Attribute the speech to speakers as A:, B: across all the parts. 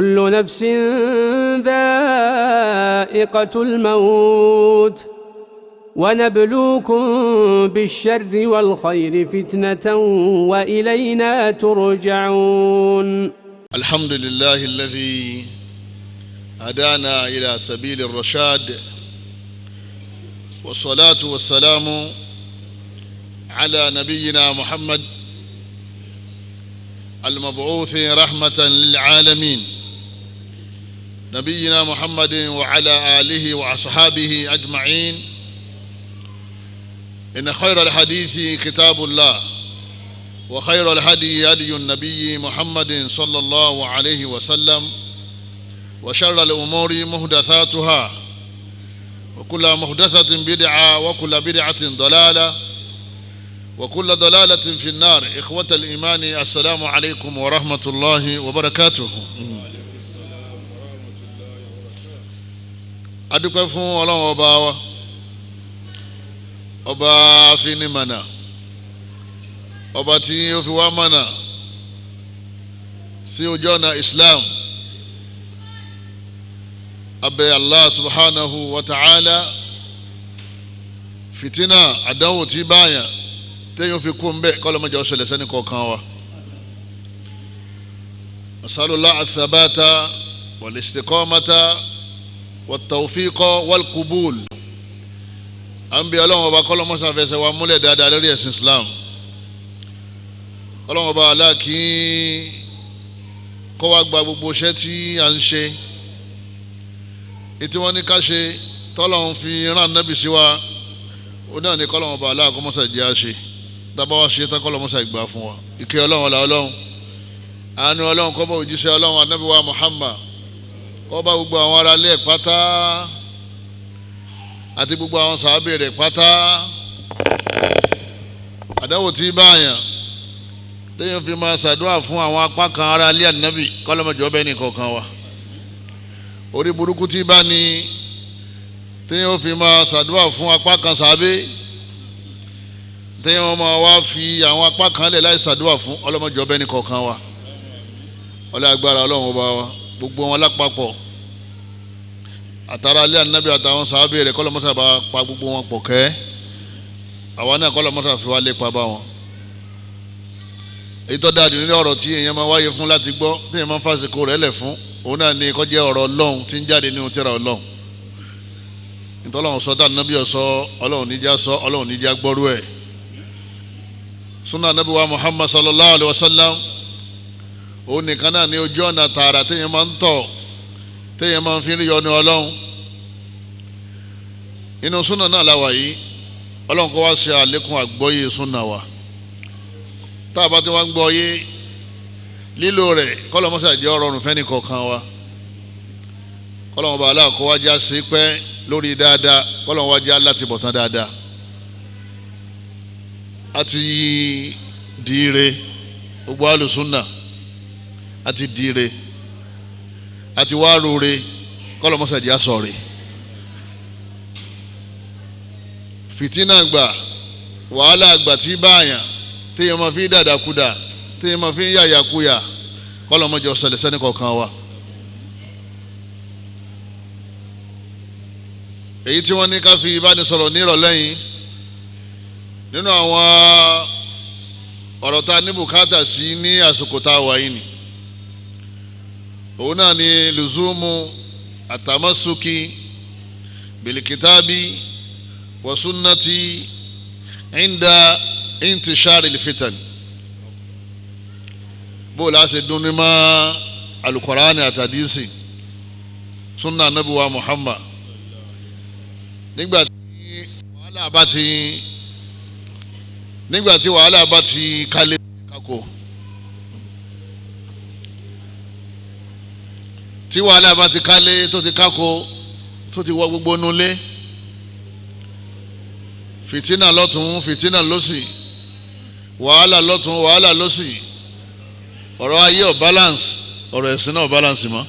A: كل نفس ذائقة الموت ونبلوكم بالشر والخير فتنة وإلينا ترجعون.
B: الحمد لله الذي هدانا إلى سبيل الرشاد، والصلاة والسلام على نبينا محمد المبعوث رحمة للعالمين، نبينا محمد وعلى آله وأصحابه أجمعين. إن خير الحديث كتاب الله، وخير الهدي هدي النبي محمد صلى الله عليه وسلم، وشر الأمور محدثاتها، وكل محدثة بدعة، وكل بدعة ضلالة، وكل ضلالة في النار. إخوة الإيمان، السلام عليكم ورحمة الله وبركاته. adúpẹ́ fún Ọlọ́run ọba wa, ọba afinimọ̀nà, ọba tí ó fi wá mọ̀nà sí ojú ọ̀nà Islam. Abẹ́ Allah subhanahu wa ta'ala fitina àdánwò tí báyà téèyàn fi kú mbẹ́ kọ́lọ́mọdé ọ̀ṣẹ̀lẹ̀ sẹ́ni kọ̀ọ̀kan wa. asalullah athabata wal istiqamata والتوفيق والقبول. àǹbí Ọlọ́run ọba kọ́lọ́mọ́sá fẹsẹ̀ wa múlẹ̀ dáadáa lórí ẹ̀sìn Islam. Ọlọ́run ọba aláàkí kọ́ wa gba gbogbo iṣẹ́ tí à ń ṣe, ètí wọ́n ní ká ṣe tọ́lọ́run fi rán nábì sí wa, ó náà ní kọ́lọ́run ọba aláàkọ́mọ́sá jẹ́ àṣe dábà wá ṣe tán kọ́lọ́mọ́sá ìgbà fún wa. ìkẹ́ Ọlọ́run ọ̀la Ọlọ́run, àánú Ọlọ́run kó bá òjíṣẹ́ Ọlọ́run ànábì wa Muhammad, kó bá gbogbo àwọn ará ilé pátá àti gbogbo àwọn sàábé rẹ̀ pátá. àdáwò tí báyàn téèyàn fi máa ṣàdúrà fún àwọn apá kan ará ilé ànábì kọ́lọ́mọjọ́ ọbẹ̀ nìkọ̀ọ̀kan wa. orí burúkú tí bá ní téèyàn fi máa ṣàdúrà fún apá kan sàábé, téèyàn máa wá fi àwọn apá kan lẹ̀ láì ṣàdúrà fún ọlọ́mọjọ́ ọbẹ̀ nìkọ̀ọ̀kan wa. ọlá agbára Ọlọ́run ọba wa gbogbo wọn lápapọ̀ àtàrà alẹ́ ànábì àtàwọn sàábẹ̀ rẹ̀ kọ́lọ́mọ́sá bá pa gbogbo wọn pọ̀ kẹ́, àwa náà kọ́lọ́mọ́sá fi wá lépa bá wọn. èyí tó dáa jù nílé ọ̀rọ̀ tí èèyàn máa wáyé fún láti gbọ́, tí èèyàn máa ń fàsìkò rẹ̀ lẹ̀ fún, òun náà ni kó jẹ́ ọ̀rọ̀ Ọlọ́run tí ń jáde nínú tírà Ọlọ́run. ìtọ́lọ́run sọ dáa nábì ọ̀sọ́ Ọlọ́run níjà sọ, Ọlọ́run níjà gbọ́rú ẹ̀. Sunnah nábì wa Muhammad sallallahu alayhi wa sallam, òun nìkan náà ní ojú ọ̀nà tààrà téèyàn máa ń tọ̀, téèyàn máa ń fi rí yọ́nú Ọlọ́run. inú Sunnah náà láwà yìí, Ọlọ́run kó wá ṣe àlékún àgbọ́yé Sunnah wa. tá a bá ti wá ń gbọ́yé lílò rẹ̀ kọ́lọ́mọ́sá jẹ́ ọ̀rọ̀rùn fẹ́ni kọ̀ọ̀kan wa. kọ́lọ́mọ́ bá aláàkó wá já sí pẹ́ lórí dáadáa, kọ́lọ́mọ́ wá já láti bọ̀tán dáadáa. àti dìire gbogbo alùsùnnà àti dìire àti wárúure kọ́lọ́mọ́sá jẹ́ àsọ̀rẹ́. fìtínà gbà, wàhálà gbà tí báyà téèyàn máa fi dàdàkúdà, téèyàn máa fi yàyàkúyà, kọ́lọ́mọ́jọ ṣẹlẹ̀ sẹ́ni kọ̀ọ̀kan wa. èyí tí wọ́n ní ká fi ìbánisọ̀rọ̀ ní ìrọ̀lẹ́ yìí, nínú àwọn ọ̀rọ̀ tá a ní bùkátà sí ní àsìkò tá a wà yìí ni, òun náà ni lùzúmù àtàmásùkì bìlìkítàbí wa sunnati inda intishari lifitan. bó la ṣe dún ní ma alukurani àtàdísì sunna nabi wa Muhammad nígbà tí wàhálà bá ti kálé kakó, tí wàhálà bá ti kálé tó ti kákó tó ti wọ gbogbo nulẹ̀, fìtínà lọ́tún fìtínà lọ́sì, wàhálà lọ́tún wàhálà lọ́sì, ọ̀rọ̀ ayé ọ̀ balance, ọ̀rọ̀ ẹ̀sìn náà balance mọ́.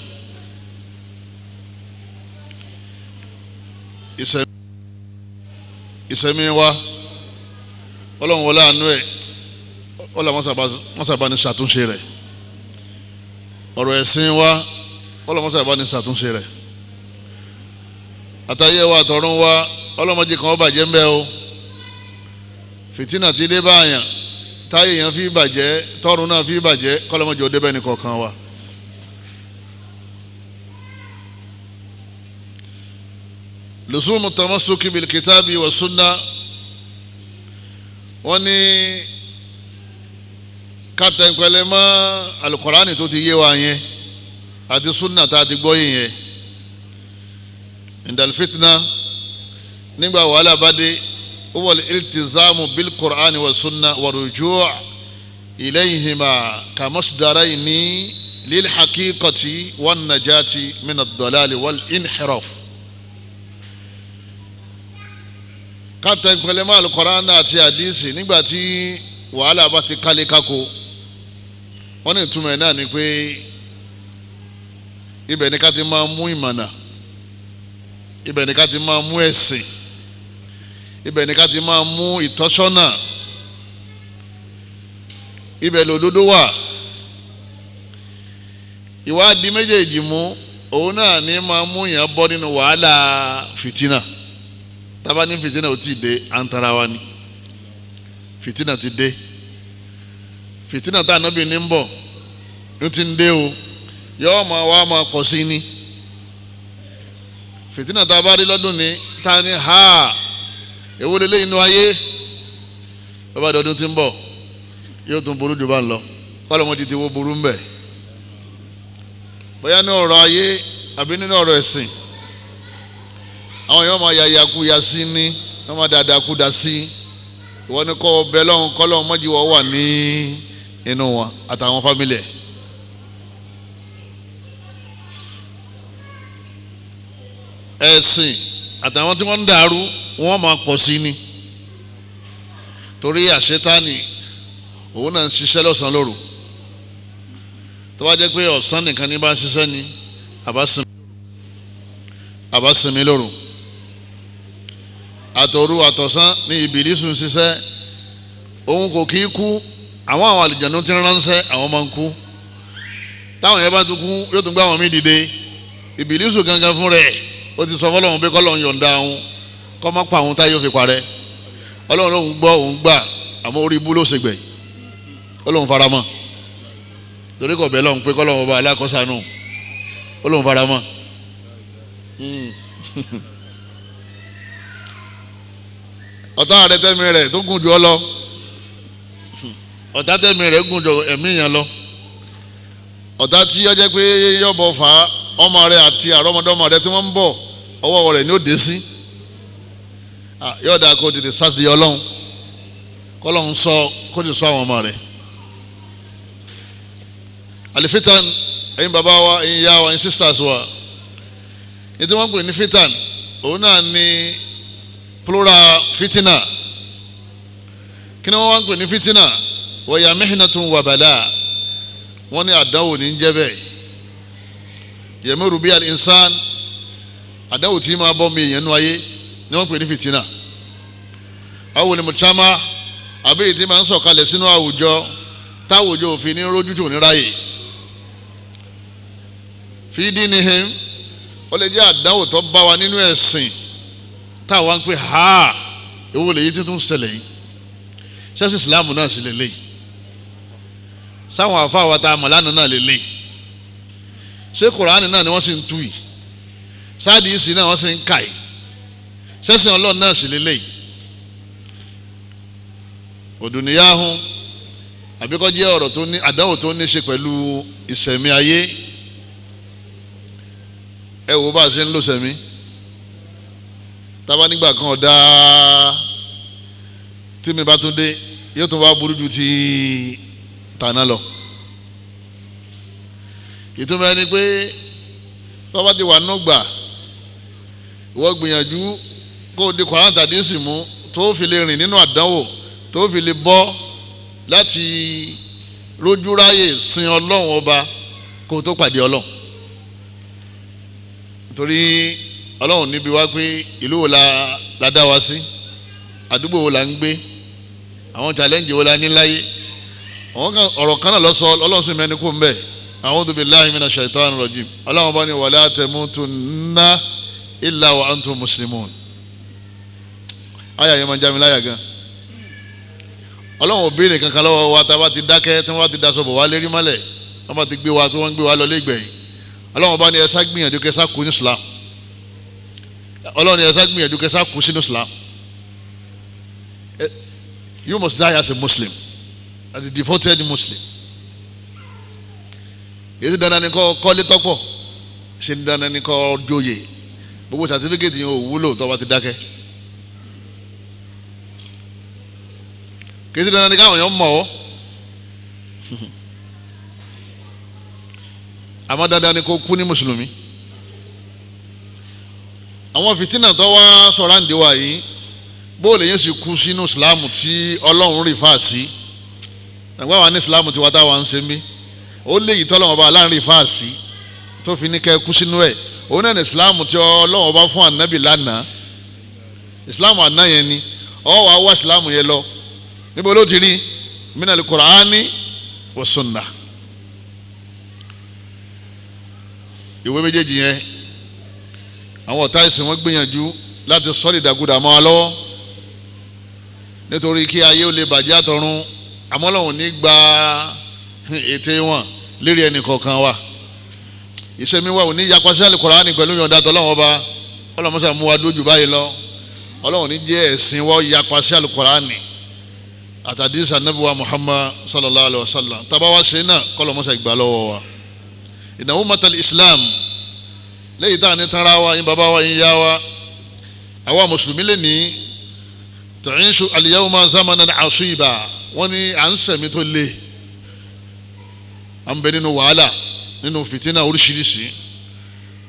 B: ìsẹ̀mí wa Ọlọ́run wọlé àánú ẹ̀ Ọlọ́run wọ́n sábà ní ṣàtúnṣe rẹ̀. ọ̀rọ̀ ẹ̀sìn wa ọlọ́mọṣẹ́ ìbá ní ṣàtúnṣe rẹ̀ àtàyè wa àtọ̀run wa ọlọ́mọdé kan ó bàjẹ́ ń bẹ́ o fìtínà ti dé báyàn táyé yẹn fi bàjẹ́ tọ́run náà fi bàjẹ́ kọ́lọ́mọdé ó débẹ̀ ní kọ̀ọ̀kan wa. lusumu tamasuki bil kitabi wa sunna wọ́n ní kátẹ́ńpẹ́lẹ́ mọ́ alukurani tó ti yé wa yẹn àti sunna tá a ti gbọ́ yẹn indal fitna nígbà wàhálà bá dé wal iltizamu bil qur'ani wa sunna wa ruju' ilayhima kamasdarayni lil haqiqati wan najati min ad-dalal wal inhiraf. kátẹ́ńpẹ́lẹ́ mọ́ alukurani àti hadisi nígbà tí wàhálà bá ti kálé kákó wọ́n ní ìtumọ̀ náà ni pé ibẹ̀ ni ká ti máa mú ìmọ̀nà ibẹ̀ ni ká ti máa mú ẹ̀sìn ibẹ̀ ni ká ti máa mú ìtọ́sọ́nà ibẹ̀ lòdodo wà ìwádìí méjèèjì mú òun náà ní máa mú yàn bọ́ nínú wàhálà fìtínà tábà ní fìtínà ò tí ì dé àǹtara wa ni fìtínà ti dé fìtínà tá ànábì ní ń bọ̀ ló ti ń dé o yọ́ọ́ máa wá máa kọ̀ sí ni fìtínà tá a bá rí lọ́dún ní ta ni ha èwo lélẹ́ inú ayé bàbá dọdún ti ń bọ̀ yóò tún burú jù bá ń lọ kọ́lọ́mọdé ti wo burú ń bẹ̀ bóyá ní ọ̀rọ̀ ayé àbí nínú ọ̀rọ̀ ẹ̀sìn àwọn yóò máa yàyà kú ya sí ní wọ́n máa dáadáa kú da sí ìwọ ni kọ́ ọbẹ̀ lọ́hùn kọ́lọ́hùn mọ́jìwọ́ wà ní inú wọn àtàwọn fámìlì ẹ̀. ẹ̀sìn àtàwọn tí wọ́n ń dàrú wọ́n máa pọ̀ sí ni torí àṣetánì òun náà ń ṣiṣẹ́ lọ́sàn-án lóru tó bá jẹ́ pé ọ̀sán nìkan ní bá ń ṣiṣẹ́ ni àbá sinmi lóru àtòru àtọ̀sán ní ìbílísù ń ṣiṣẹ́ òun kò kí í kú àwọn àlùjànnú tí ń ránṣẹ́ àwọn máa ń kú táwọn yẹn bá tún kú yóò tún gbé àwọn míì dìde ìbílísù gangan fún rẹ̀ ó ti sọ fọlọ́run pé kọ́lọ́run yọ̀ǹda òun kọ́ má pa òun táyé ó fi parẹ́ ọlọ́run lòun gbọ́ òun gbà àmọ́ orí ibú ló ṣe gbẹ̀yìn ọlọ́run faramọ́ torí kò bẹ́ẹ̀ lọ́hùn pé kọ́lọ́run ọba alákọ̀ọ́sánú ọlọ́run faramọ́ ọ̀tá rẹ̀ tẹ́mi rẹ̀ tó gùn jù ọ lọ ọ̀tá tẹ́mi rẹ̀ gùn jù ẹ̀mí yẹn lọ ọ̀tá tí ó jẹ́ pé yọ̀bọ̀ fà á ọmọ rẹ̀ àti àrọ́mọdọ́mọ rẹ̀ tí wọ́n ń bọ̀ ọwọ́ rẹ̀ ni ó dé sí yọ̀ọ̀dà kó tètè sáàdì ọlọ́run kọ́lọ́run sọ kó tètè sọ àwọn ọmọ rẹ̀ alifitan ẹ̀yin bàbá wa ẹ̀yin ìyá wa ẹ̀yin sisters wa ní tí wọ́n pè ní fitan òun náà ní plural fitina kí ni wọ́n wá ń pè ní fitina wa ya mihnatun wa bala wọ́n ní àdánwò ní jẹ́ bẹ́ẹ̀ yẹmúrú bí al-insan àdánwò tí máa bọ́ mi èèyàn nú ayé ni wọ́n pè ní fitina àwọn olùmọ̀tsama àbí tí máa ń sọ̀kalẹ̀ sínú àwùjọ táwùjọ òfin ní rójú tó ní ráyè fi dinihim ó lè jẹ́ àdánwò tó bá wa nínú ẹ̀sìn táwa ń pè ha èwo lèyí tí tún ṣẹlẹ̀ yìí ṣẹ́sì ìsìláàmù náà sì lélẹ̀ sáwọn àfa wa tá a mọ̀ lánàá náà lélẹ̀ ṣé kùránì náà ni wọ́n sì ń tú yìí sáàdì ìsìn náà wọ́n sì ń kà yìí ṣẹ́sì ọlọ́run náà sì lélẹ̀ òdùnníyàhùn àbíkọ́ jẹ́ ọ̀rọ̀ tó ní àdánwò tó ní ṣe pẹ̀lú ìṣẹ̀mí ayé ẹ wo bá a ṣe ń lò sẹ̀mí tábà nígbà kan ọ̀dà tí mi bá tún dé yóò tún wá burú ju ti tàná lọ ìtumọ̀ ẹni pé bàbá ti wà nù gbà ìwọ gbìyànjú kó o di Kùránì tàbí sì mú tó fi lè rìn nínú àdánwò tó fi lè bọ́ láti rójú ráyè sin ọlọ́run ọba kó o tó pàdé ọlọ́run torí ọlọ́run níbi wá pé ìlú wo la dá wa sí àdúgbò wo la ń gbé àwọn challenge wo la ní láyé ọ̀rọ̀ kan náà lọ sọ ọlọ́run sì mẹ́ni kó ń bẹ̀ a'udhu billahi minash shaitani rajim ọlọ́run bá ní wala tamutunna illa wa antum muslimun. àyà yẹn máa ń já mi láyà gan. ọlọ́run ò béèrè kankan lọ́wọ́ wa tá a bá ti dákẹ́ tí wọ́n bá ti daṣọ bọ̀ wá lérí mọ́lẹ̀ wọ́n bá ti gbé wa pé wọ́n ń gbé wa lọ lẹ́gbẹ̀ẹ́ yìí ọlọ́run bá ní ẹ sá gbìyànjú kẹ́ sá kú ní Islam. ọlọ́run ní ẹ sá gbìyànjú kẹ́ sá kú sínú Islam. You must die as a Muslim, as a devoted Muslim. Èyí dandan ni kọ́ kọ́lé tọ́pọ̀ ṣe ní dandan ni kọ́ joyè gbogbo certificate yẹn ò wúlò tó bá ti dákẹ́. Kì í ṣe dandan ni káwọn èèyàn mọ̀ ọ́ àmọ́ dandan ni kó kú ní mùsùlùmí. Àwọn fìtínà tó wá sọ̀rọ̀ àǹdí wa yìí bóòlù yẹn sì kú sínú Islam tí Ọlọ́run rí fáàsì ẹ̀gbọ́n wa ní Islam tí wọ́n dá wa ń ṣe mí ó lé yìí tọ́lọ́wọ́n bá láàrin fáàsì tó fi ní kẹ́ kú sínú ẹ̀ òun náà ní Islam tí Ọlọ́run bá fún ànábì lánàá Islam àná yẹn ni ọ wàá wá Islam yẹn lọ níbo ló ti rí minal Qur'ani wa Sunnah ìwé méjèèjì yẹn àwọn ọ̀tá ìsìn wọn gbìyànjú láti sọ ìdàgùdà mọ́ wa lọ́wọ́ nítorí kí ayé ó lè bàjẹ́ àtọ̀run àmọ́ Ọlọ́run ní gba ète wọn lérí ẹnì kọ̀ọ̀kan wa ìṣẹ́mi wa ò ní yapa sí Al-Qur'ani pẹ̀lú yọ̀ǹda tọ́lọ́wọ́n ọba Ọlọ́run mọ́sá mú wa dójú báyìí lọ Ọlọ́run ní jẹ́ ẹ̀sìn wa yapa sí Al-Qur'ani àtàdísà Ànábì wa Muhammad sallallahu alayhi wa sallam tábà wá ṣe náà kọ́lọ́ mọ́sá ìgbà lọ́wọ́ wa inna ummatal Islam lẹ́yìn táwọn ní tanra wa yín bàbá wa yín yá wa àwa mùsùlùmí lè ní ta'ishu al-yawma zamanan asiba wọ́n ní à ń sẹ̀mí tó le à ń bẹ nínú wàhálà nínú fìtínà oríṣiríṣi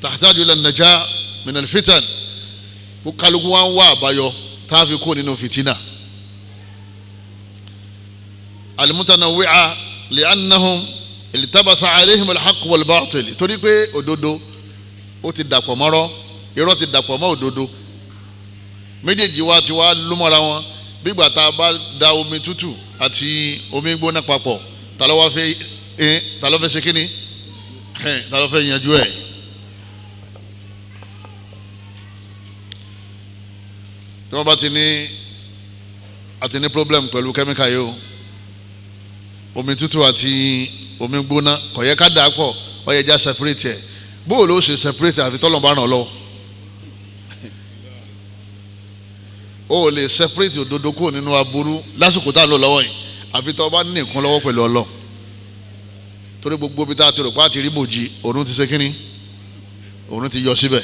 B: tahtaju ila an-najah min al-fitan kó kálukú wa ń wá àbáyọ tá a fi kó nínú fìtínà al-mutanawwi'a li'annahum iltabasa alayhim al-haqq wal-batil torí pé òdodo ó ti dàpọ̀ mọ́rọ́ irọ́ ti dàpọ̀ mọ́ òdodo méjèèjì wa ti wá lúmọ́ra wọn bígbà tá a bá da omi tútù àti omi gbóná papọ̀ ta ló fẹ́ ṣe kíni ta ló fẹ́ yanjú ẹ̀. tí wọ́n bá ti ní problem pẹ̀lú kẹ́míkà yìí o omi tútù àti omi gbóná kò yẹ ká dà á pọ̀ ó yẹ já separate ẹ̀ bóòlù ó ṣe separate àfi tọ́lọ̀ bá ràn ọ́ lọ́wọ́. o lè separate òdodo kúrò nínú aburú lásìkò tá a lò lọ́wọ́ yìí àfi tó bá ní nǹkan lọ́wọ́ pẹ̀lú ọlọ́ torí gbogbo bí tá a ti rò pé a ti rí bòjì òun ti ṣe kínní òun ti yọ síbẹ̀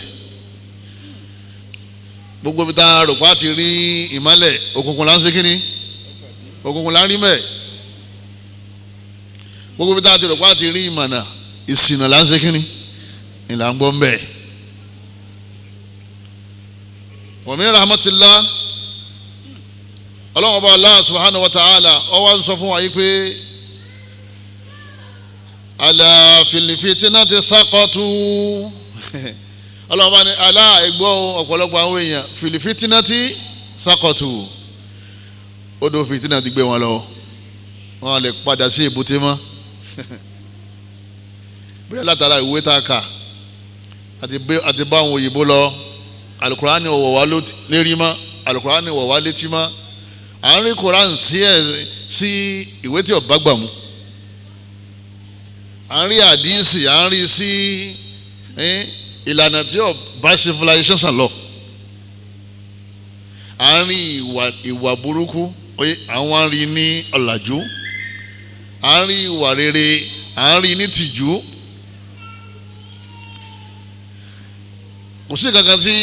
B: gbogbo bí tá a rò pé a ti rí ìmọ́lẹ̀ òkùnkùn là ń ṣe kínní òkùnkùn là ń rí mẹ́ gbogbo bí tá a ti rò pé a ti rí ìmọ̀nà ìsìnà là ń ṣe kínní ìlà ń gbọ́ ń bẹ̀. wa min rahmatillah ọlọ́run ọba Allah subhanahu wa ta'ala ó wá ń sọ fún wa yìí pé ala fil fitnati saqatu ọlọ́run ọba ní alá ẹgbọ́ ọ̀pọ̀lọpọ̀ àwọn èèyàn fil fitnati saqatu odò fìtínà ti gbé wọn lọ wọn lè padà sí èbúté mọ́ bẹ́ẹ̀ látara ìwé tá a kà àti bá àwọn òyìnbó lọ alukurani wọ̀ wá lérí mọ́ alukurani wọ̀ wá létí mọ́ à ń rí koran sí ìwé tí ọba gbà mú à ń rí àdíìsì à ń rí sí ìlànà tí ọba civilization lọ à ń rí ìwà burúkú àwọn ń rí ní ọ̀làjú à ń rí ìwà rere à ń rí ní tìjú kò sí kankan tí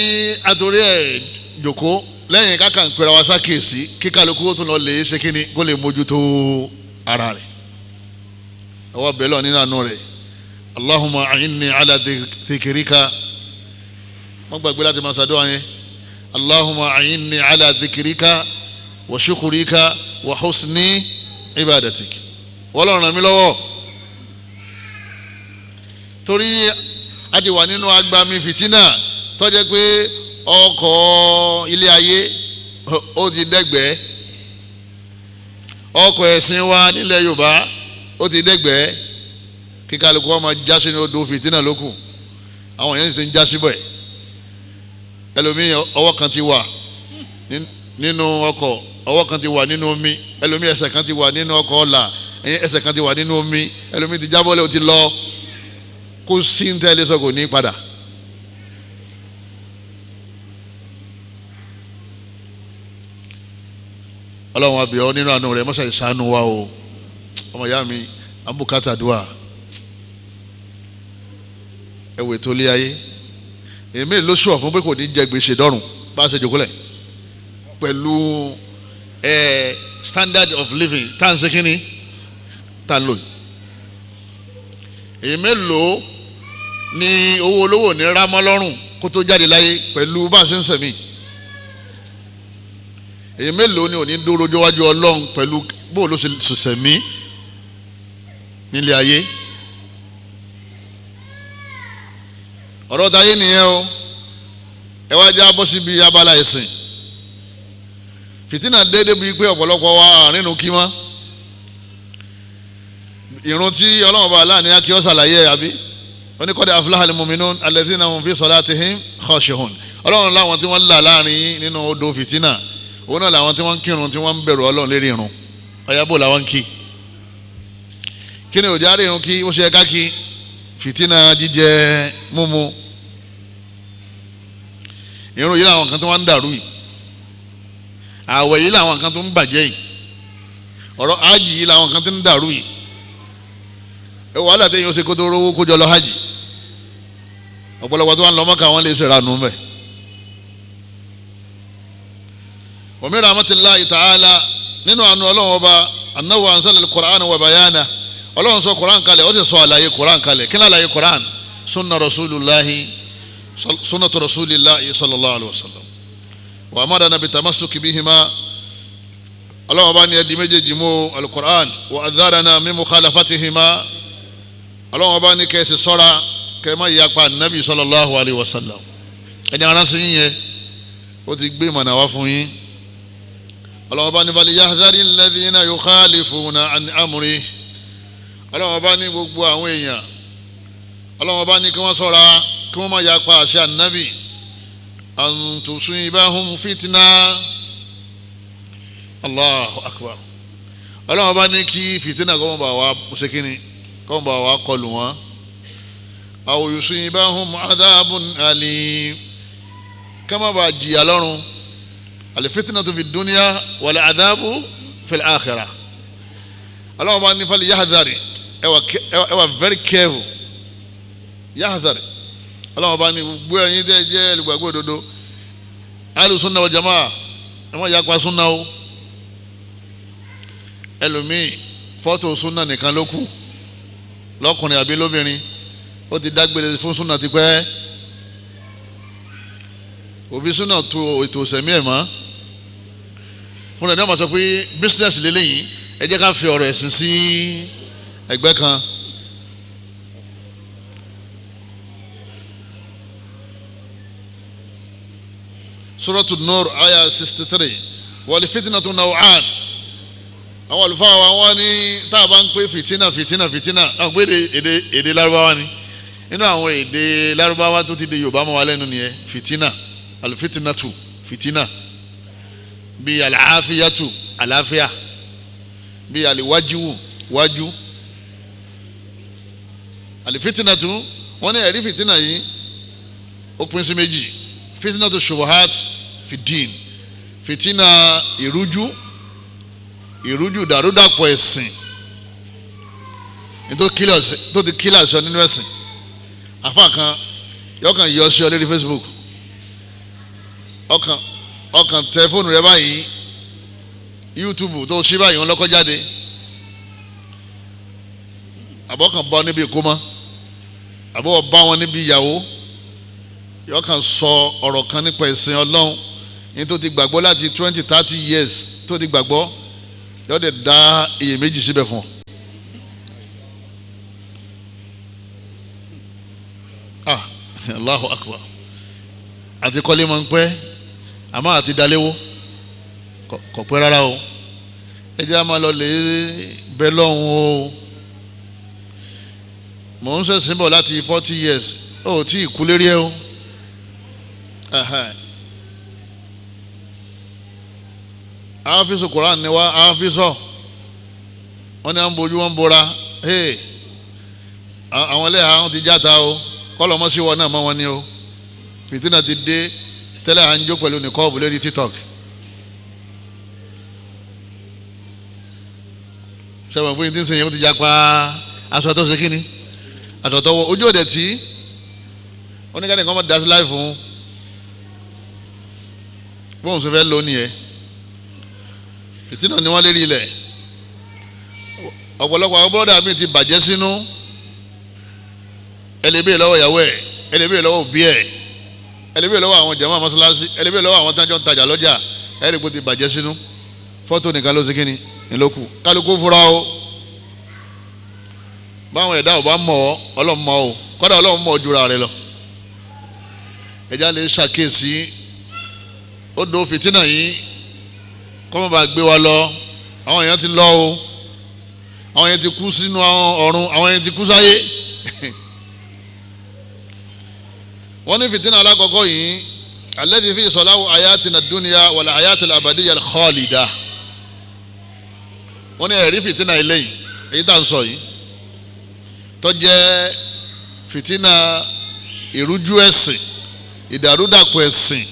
B: àtòrí ẹ̀ jòkó lẹ́yìn káka ń pera wa sákèsí kíkálukú ó tún lọ lè ṣe kíni kó lè mójútó ara rẹ̀ ọwọ́ bẹ̀lọ́ nínú àánú rẹ̀ Allahumma a'inni ala dhikrika wọ́n gbàgbé láti máa ṣàdúrà yẹn Allahumma a'inni ala dhikrika wa shukrika wa husni ibadatik wọ́n lọ́rùn ràn mí lọ́wọ́ torí a ti wà nínú agbami fìtínà tó jẹ́ pé ọkọ̀ ilé ayé ó ti dẹ́gbẹ̀ẹ́ ọkọ̀ ẹ̀sìn wa nílẹ̀ Yorùbá ó ti dẹ́gbẹ̀ẹ́ kíkálukú wọn máa já sínú odò fìtínà lókù àwọn yẹn sì ti ń já síbẹ̀ ẹlòmíì ọwọ́ kan ti wà nínú ọkọ̀ ọwọ́ kan ti wà nínú omi ẹlòmíì ẹsẹ̀ kan ti wà nínú ọkọ̀ ọ̀la ẹsẹ̀ kan ti wà nínú omi ẹlòmíì ti jábọ́lẹ̀ ó ti lọ kó sí ń tẹ́lẹ̀ sọ kò ní padà. ọlọ́run àbí ọ nínú àánú rẹ̀ mọ́sá ìsánú wa o ọmọ ìyá mi abúkátà dùà ẹ̀wẹ̀ tó lé ayé èmi ló sùn fún pé kò ní jẹ gbèsè dọ́rùn bá a ṣe jòkó lẹ̀ pẹ̀lú standard of living tá à ń ṣe kínní tá à ń lò yìí èyí mélòó ni owó olówó ní rámọ́ lọ́rùn kó tó jáde láyé pẹ̀lú bá a ṣe ń sẹ̀mí èyí mélòó ni òní dúró jọwájú ọlọ́run pẹ̀lú bó ló ṣe sẹ̀mí nílé ayé ọ̀rọ̀ táyé nìyẹn o ẹ wá já bọ́ síbi abala ẹ̀sìn fìtínà déédéé bíi pé ọ̀pọ̀lọpọ̀ wa àrínú kí mọ́ ìrun tí ọlọ́run bá aláàní á kí ọ́ ṣàlàyé àbí oníkọ́dé aflahal mu'minun alladhina hum fi salatihim khashihun ọlọ́run láwọn tí wọ́n là láàrin nínú odò fìtínà òun náà làwọn tí wọ́n ń kírun tí wọ́n ń bẹ̀rù ọlọ́run lérí irun ọ̀yàbò làwọn ń kí ni òjá rí irun kí ó ṣe ká kí fìtínà jíjẹ múmu irun yìí làwọn kan tó wọ́n ń dàrú yìí àwẹ̀ yìí làwọn kan tó ń bàjẹ́ yìí ọ̀rọ̀ hajj yìí làwọn kan tó ń dàrú yìí ẹ wàhálà tẹ́yìn ó ṣe kó tó rówó kójọ lọ hajj ọ̀pọ̀lọpọ̀ tó wà ń lọ Mọ́kà wọn lè ṣe ìranù mẹ́. wa min rahmatillahi ta'ala nínú àánú ọlọ́run ọba annahu anzala al-Qur'an wa bayana ọlọ́run sọ Qur'an kalẹ̀ ó sì sọ àlàyé Qur'an kalẹ̀ kí ni àlàyé Qur'an sunnatu rasulillahi sallallahu alayhi wa sallam wa amarana bitamassuki bihima ọlọ́run ọba ní ẹ̀dí méjèèjì mú al-Qur'an wa adharana min mukhalafatihima ọlọ́run ọba ní kẹ́sì sọ́ra kẹ́mọ́ ìyapa nabi sallallahu alayhi wa sallam ẹni aránsẹ́ yín yẹn ó ti gbé ìmọ̀nà wá fún yín ọlọ́run ọba ní bali yahdhari alladhina yukhalifuna an amri ọlọ́run ọba ní gbogbo àwọn èèyàn ọlọ́run ọba ní kí wọ́n sọ́ra kí wọ́n má yapa àṣẹ ànábì an tusibahum fitna Allahu akbar ọlọ́run ọba ní kí fìtínà kọ́ mọ́ bá wa ṣe kínní kọ́ mọ́ bá wa kọlù wọn aw yusibahum adhabun alim ká má bá jìyà lọ́run al-fitnatu fi dunya wal adhabu fil akhirah ọlọ́run ọba ní fali yahdhari ẹ wà very careful yahdhari ọlọ́run ọba ní gbogbo ẹ̀yin tẹ́ jẹ́ olùgbàgbọ́ òdodo ahlu sunna wal jamaa ẹ má yapa sunna o ẹlòmíì fọ́tò sunna nìkan ló kù lọ́kùnrin àbí lóbìnrin ó ti dágbére fún sunna tipẹ́ òfin sunna tó ètò ìsẹ̀mí ẹ̀ mọ́ fún ẹ̀ náà mà sọ pé business lélẹ́yìn ẹ jẹ́ ká fi ọ̀rọ̀ ẹ̀sìn sí ẹgbẹ́ kan Suratul Nur aya 63 wal fitnatu naw'an àwọn àlùfáà wa wọ́n ní tá a bá ń pè fìtínà àwọn pé èdè lárúbáwá ni nínú àwọn èdè lárúbáwá tó ti di Yorùbá mọ́ wa lẹ́nu nìyẹn fìtínà alfitinatu fìtínà bíi àlàáfíyàtù àlàáfíà bíi àlìwájú wájú àlìfitinatu wọ́n ní ẹ̀rí fìtínà yìí ó pín sí méjì fitinatu shubuhat fìdín fìtínà ìrújú dàrúdàpọ̀ ẹ̀sìn tó ti kílà sọ nínú ẹ̀sìn àfa kan yọkàn yọ sí ọ lórí Facebook ọkàn tẹ fóònù rẹ báyìí YouTube tó ṣí báyìí wọn lọ́kọ́ jáde àbọ̀kàn bá níbi ìkómọ àbọ̀ bá wọn níbi ìyàwó yọkàn sọ ọ̀rọ̀ kan nípa ẹ̀sìn Ọlọ́run ní tó ti gbàgbọ́ láti 20-30 years tó ti gbàgbọ́ yọ dẹ̀ dá iyèméjì síbẹ̀ fún ọ. Allahu akbar àti kọ́lé máa ń pẹ́ àmọ́ àti daléwó kò pẹ́ rárá o ẹ jẹ́ àmọ́ lọ lè bẹ lọ́hùn o mò ń ṣẹ̀sìn bọ̀ láti 40 years ó tí ì kú lérí ẹ o àáfíìsì Qur'an ni wá àáfíìsọ wọn ni à ń bojú wọn bora àwọn ẹlẹ́yà wọn ti játa o kọlọmọsí wọn náà mọ wọn ni o fìtínà ti dé tẹ́lẹ̀ à ń jó pẹ̀lú nìkọ́ọ̀bù lórí TikTok sẹ́wọ̀n pé ní tí ń sèyàn ó ti japa aṣọ tó ṣe kíni àtọ̀tọ̀wọ̀ ojú òde tí oníkànnì kan máa dá sí láì fún bóun ṣe fẹ́ lónìí ẹ̀ fìtínà ni wọ́n lérí ilẹ̀ ọ̀pọ̀lọpọ̀ àwọn bọ́dà mi ti bàjẹ́ sínú ẹlẹ́bẹ̀ẹ́ lọ́wọ́ ìyàwó ẹ̀ ẹlẹ́bẹ̀ẹ́ lọ́wọ́ òbí ẹ̀ ẹlẹ́bẹ̀ẹ́ lọ́wọ́ àwọn jàmáà mọ́sálásí ẹlẹ́bẹ̀ẹ́ lọ́wọ́ àwọn tájọ́ ń tajà lọ́jà ẹ̀rí kò ti bàjẹ́ sínú fọ́tò nìkan ló ti kíni ìlókù kálukú fura o báwọn ẹ̀dá ò bá mọ̀ ọ́ Ọlọ́run mọ̀ ọ́ kọ́dà Ọlọ́run mọ̀ ọ́ jura rẹ lọ ẹ̀já lè ṣàkíyèsí ó do fìtínà yìí kọ́mọ́ bá gbé wa lọ àwọn èèyàn ti lọ o àwọn èèyàn ti kú sínú ọ̀run àwọn èèyàn ti kú sáyé wọ́n ní fìtínà alákọ̀ọ́kọ́ yìí alladhi fi salahu ayatina dunya wal ayatil abadiyya al khalida wọ́n ní ẹ̀rí fìtínà eléyìí èyí tá à ń sọ yìí tó jẹ́ fìtínà ìrújú ẹ̀sìn ìdàrúdàpọ̀ ẹ̀sìn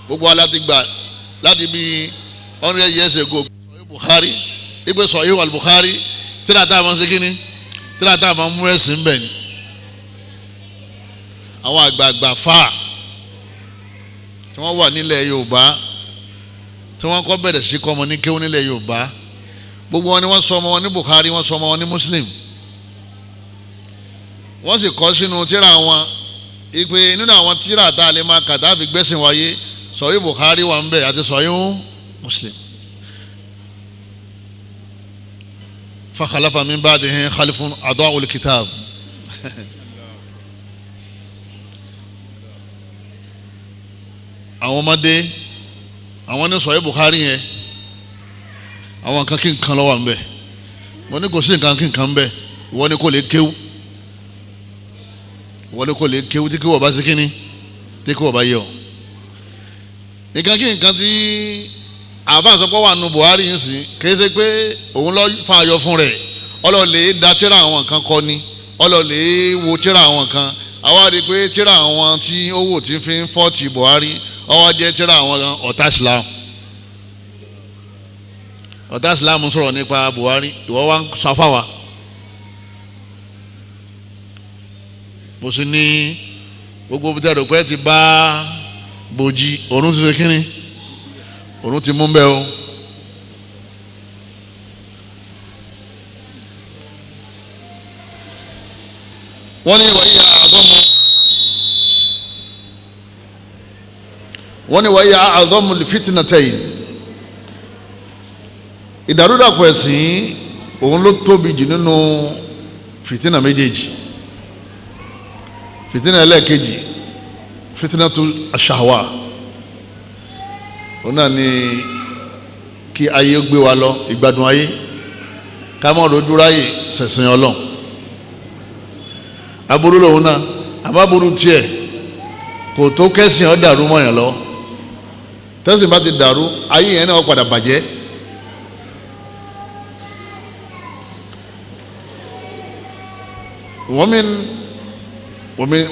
B: gbogbo aláti gbà láti bí 100 years ago Bukhari ìgbé Sahih al-Bukhari tíra tá a máa ń ṣe kíni tíra tá a máa ń mú ẹ̀sìn bẹ̀ ni àwọn àgbààgbà fà tí wọ́n wà nílẹ̀ Yorùbá tí wọ́n kọ́ bẹ̀rẹ̀ sí kọ́ ọmọ ní kéwú nílẹ̀ Yorùbá gbogbo wọn ni wọ́n sọ ọmọ wọn ní Bukhari wọ́n sọ ọmọ wọn ní Muslim wọ́n sì kọ́ sínú tíra wọn ìpè nínú àwọn tíra tá a lè máa kà tá a fi gbẹ́sìn wáyé Sahih Bukhari wà ń bẹ̀ àti Sahih Muslim fa khalafa min ba'dihim khalfun adaa'ul kitab àwọn ọmọdé àwọn ní Sahih Bukhari yẹn àwọn nǹkan kí nǹkan lọ́wọ́ ń bẹ̀ wọ́n ní kò sí nǹkan kí nǹkan ń bẹ̀ ìwọ ni kò lè kéwú ìwọ ni kò lè kéwú tí kéwú bá sí kíní tí kéwú bá yẹ ọ nǹkan kí nǹkan tí àbáṣọpọ̀ wà nù Buhari yìí sí kì í ṣe pé òun lọ fa ayọ̀ fún rẹ̀ ọlọ́ọ̀lẹ́ da tíra àwọn kan kọ́ ni ọlọ́ọ̀lẹ́ wo tíra àwọn kan àwa rí i pé tíra àwọn tí ó wò tí fi ń fọ́ọ̀tì Buhari ọwọ́ jẹ́ tíra àwọn ọ̀tá Islam ọ̀tá Islam sọ̀rọ̀ nípa Buhari ìwọ wa ń sọ fáwa mo sì ní gbogbo bí tẹ̀rọ pé ti bá bòjì òun ti ṣe kínní òun ti mú bẹ́ẹ̀ o wọ́n ní wàyí àdọ́mù fitinatayn ìdàrúdàpọ̀ ẹ̀sìn òun ló tóbi jù nínú fitina méjèèjì fitina ẹlẹ́ẹ̀kejì fitinatu aṣahwa òun náà ni kí ayé gbé wa lọ ìgbádùn ayé ká mọ̀ lójú ráyè ṣẹ̀sìn Ọlọ́run aburú lòun náà àbábúrú tiẹ̀ kò tó kẹ́sìn ọ́ dàrú mọ́yàn lọ tẹ́sìn bá ti dàrú ayé yẹn náà padà bàjẹ́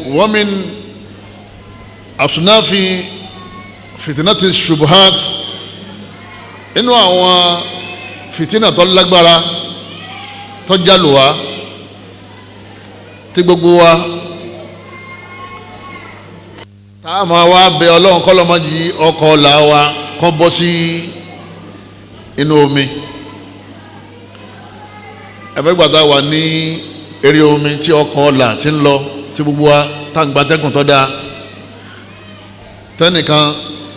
B: ومن أصناف فتنة الشبهات inú àwọn fìtínà tó lágbára tó jálùwá tí gbogbo wa tá a máa wá bẹ Ọlọ́run kọ́lọ́mọ́jì ọkọ̀ ọ̀la wa kọ́ bọ́ sí inú omi ẹ̀fẹ́gbàtà wà ní eré omi tí ọkọ̀ ọ̀la ti ń lọ tí gbogbo wa tá ń gbatẹ́kùn tó dáa tẹ́nìkan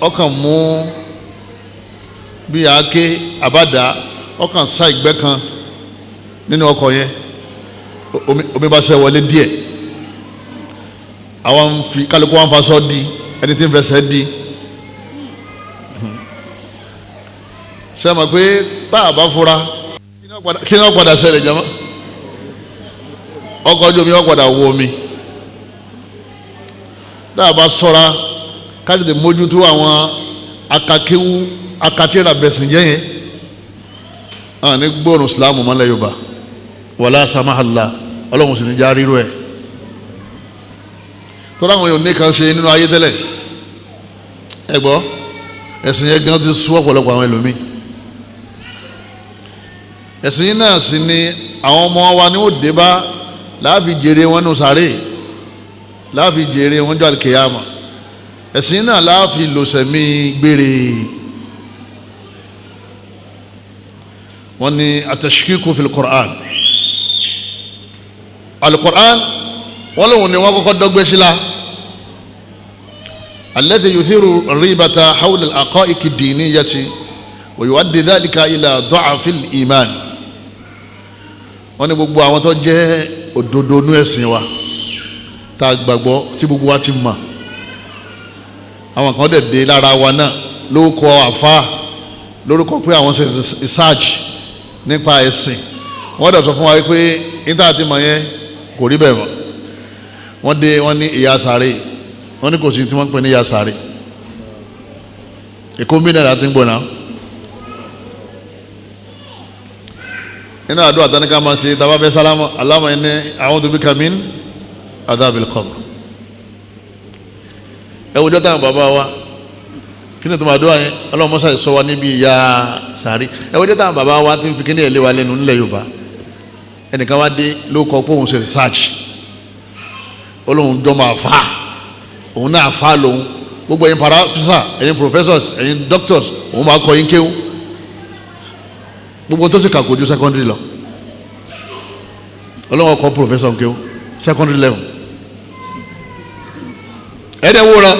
B: ọkàn mú bí àáké àbádá ọkàn sá ìgbẹ́ kan nínú ọkọ̀ yẹn omi bá ṣe wọlé díẹ̀ àwọn fi kálukú wọn fa sọ di ẹni tí ń fẹsẹ̀ di ṣe mọ̀ pé tá a bá fura kí ni wọ́n padà ṣẹlẹ̀ jama ọkọ̀ ojú omi ọ̀padà wọ omi dáàbà sọ́ra káàdì mójútó àwọn akakéwu akatira bẹ̀sìn jẹ́ yẹn ní gbóòrùn Ìsìlámù mọ́lẹ̀ Yorùbá wàlá samahala ọlọ́run sì ní já rírú ẹ̀ tọ́lá àwọn èèyàn nìkan ṣe nínú ayé tẹ́lẹ̀ ẹ̀gbọ́ ẹ̀sìn yẹn gan ti sú ọ̀pọ̀lọpọ̀ àwọn ẹlòmíì ẹ̀sìn yìí náà sì ni àwọn ọmọ wa ni ó dé bá láàfin jèrè wọn nù sáré láàfin jèrè wọn jọ àlùkìyámà ẹ̀sìn yìí náà láàfin lòsẹ̀mí gbére wọn ni atashkiku fil Qur'an al-Qur'an wọn lòun ni wọn kọ́kọ́ dọ́gbé sí la alladhi yuthiru ribata hawla al-aqa'iq ad-diniyyati wa yuaddi dhalika ila da'fi al-iman wọn ni gbogbo àwọn tó jẹ́ òdodo nú ẹ̀sìn wa tá a gbàgbọ́ tí gbogbo wa ti mọ̀ àwọn kan dẹ̀ dé lára wa náà lórúkọ àfa lórúkọ pé àwọn ṣe research nípa ẹ̀sìn wọ́n dẹ̀ sọ fún wa pé níta ti mọ̀ yẹn kò rí bẹ́ẹ̀ mọ́ wọ́n dé wọ́n ní ìyà sáré wọ́n ní kò sí tí wọ́n ń pè ní ìyà sáré èkó mílíọ̀nù àti ń gbọ̀nà nínú àdúrà tani ká máa ṣe tàbá fẹ́ sálámà Allahumma inni a'udhu bika min adhabil qabr ẹ wùjọ́ táwọn bàbá wa kí ni tó máa dúrà yẹn Ọlọ́run mọ́sá ìsọ wa níbi ìyà sàárì ẹ wùjọ́ táwọn bàbá wa ti ń fi kíní ẹ̀ lé wa lẹ́nu nílẹ̀ Yorùbá ẹnìkan wá dé ló kọ pé òun ṣe research Ọlọ́run jọ máa fa òun náà fa lòun gbogbo ẹ̀yin professor ẹ̀yin professors ẹ̀yin doctors òun máa kọ yín kéwú gbogbo tó ti kà kó ju secondary lọ Ọlọ́run kọ professor kéwú secondary level ẹ̀ẹ́dẹ̀ wúra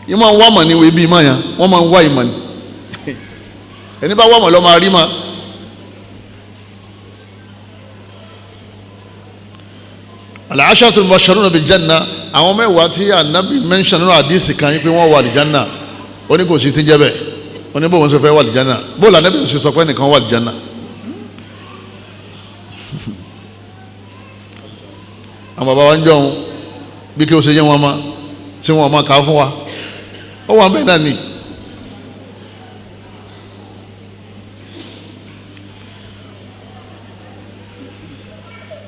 B: yìí máa ń wá mọ̀ ní ìwé bíi máa yàn wọ́n máa ń wá ìmọ̀ ní ẹni bá wá mọ̀ lọ́ máa rí ma al-asharatul mubashsharuna bil janna àwọn mẹ́wàá tí anabi mention nínú àdìsí kan yín pé wọ́n wà àlìjánà ó ní kò sí ti jẹ́ bẹ́ẹ̀ ó ní bóun ṣe fẹ́ wà àlìjánà bóòlù anabi ṣe sọ pé nìkan wà àlìjánà àwọn bàbá wa ń jọun bí kí o ṣe yẹ wọn ma tí wọn ma kà á fún wa ó wà bẹ́ẹ̀ náà ni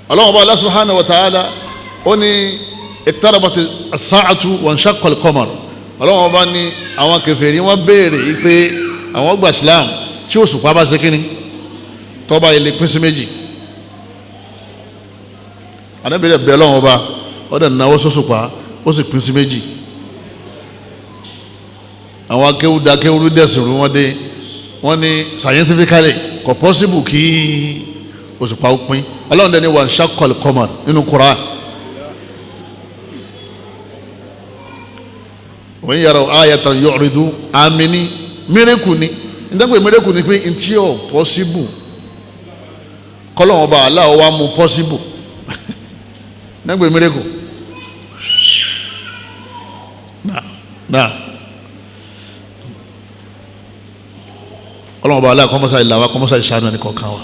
B: Allah Allah subhanahu wa ta'ala ó ní iqtarabat as-sa'atu wa inshaqqa al-qamar Allah bá ní àwọn kèfèrí wọ́n béèrè pé àwọn gba Islam tí òṣùpá bá ṣe kíni tó bá ilé pín sí méjì anábìrẹ̀ bẹ́ẹ̀ lọ́wọ́ bá ọ̀dọ̀ náwó sọ́sùpá ó sì pín sí méjì àwọn akéwú dẹ̀sìn rú wọ́n dé wọ́n ní scientifically kò possible kí òṣùpá ó pín ọlọ́run dẹni wà inshaqqa al-qamar nínú Qur'an wọ́n yàrá ayatan yu'ridu amini miracle ni ìdágbé miracle ni pé ntí ọ̀ possible kọ́lọ́wọ́n bá aláwọ̀ wa mú possible nígbè miracle náà kọ́lọ́wọ́n bá aláwọ̀ kọ́mọ́sá ìlàwà kọ́mọ́sá ìṣàánú ẹni kọ̀ọ̀kan wa.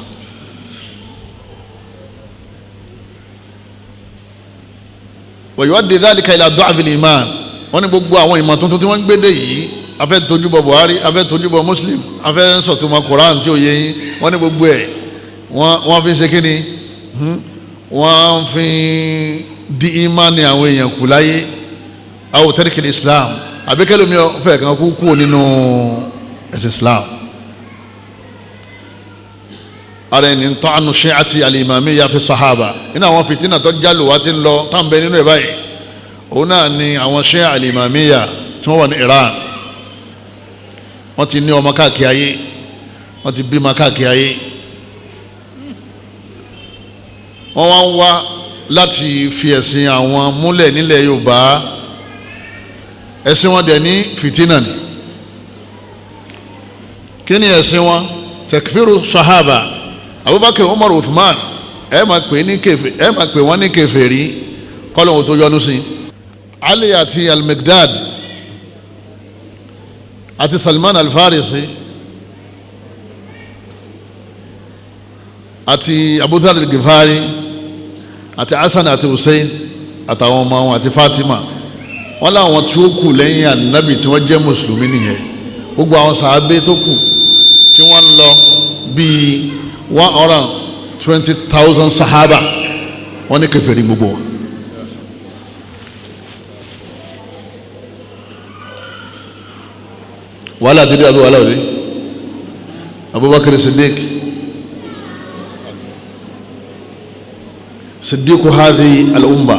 B: wa yuaddi dhalika ila du'afil iman wọ́n ní gbogbo àwọn ìmọ̀ tuntun tí wọ́n ń gbédè yìí afẹ́ tojúbọ Buhari afẹ́ tojúbọ Muslim afẹ́ sọ̀túnmọ̀ Quran tí ó yẹ yín wọ́n ní gbogbo ẹ̀ wọ́n fi ń ṣe kíni wọ́n fi di imani àwọn èèyàn kù láyé aw tarikil Islam àbíkẹ́lómi ọ̀fẹ́ kan kú kúrò nínú ẹ̀sìn Islam ara ẹni ta'anu shi'ati al-imamiyya fi sahaba nínú àwọn fìtínà tó jálù wá ti ń lọ táwọn bẹ nínú ẹ̀ báyìí òun náà ni àwọn Shia al-Imamiyya tí wọ́n wà ní Iran wọ́n ti ní ọmọ káàkiri ayé wọ́n ti bímọ káàkiri ayé wọ́n wá ń wá láti fi ẹ̀sìn àwọn múlẹ̀ nílẹ̀ Yorùbá ẹ̀sìn wọn dẹ̀ ní fìtínà ni kí ni ẹ̀sìn wọn takfiru sahaba Abubakar Umar Uthman ẹ máa pè wọ́n ní kèfèrí kọ́lọ́hún tó yọ́nú sí Ali àti al-Miqdad àti Salman al-Farisi àti Abu Dharr al-Ghifari àti Hasan àti Hussein àtàwọn ọmọ wọn àti Fatima wọn làwọn tí ó kù lẹ́yìn ànábì tí wọ́n jẹ́ mùsùlùmí nìyẹn. Gbogbo àwọn sàábé tó kù tí wọ́n ń lọ bíi 120,000 sahaba wọ́n ní kèfèrí gbogbo wọn. wàhálà ti dé àbí wàhálà òde Abubakar Siddiq hadhi al-umma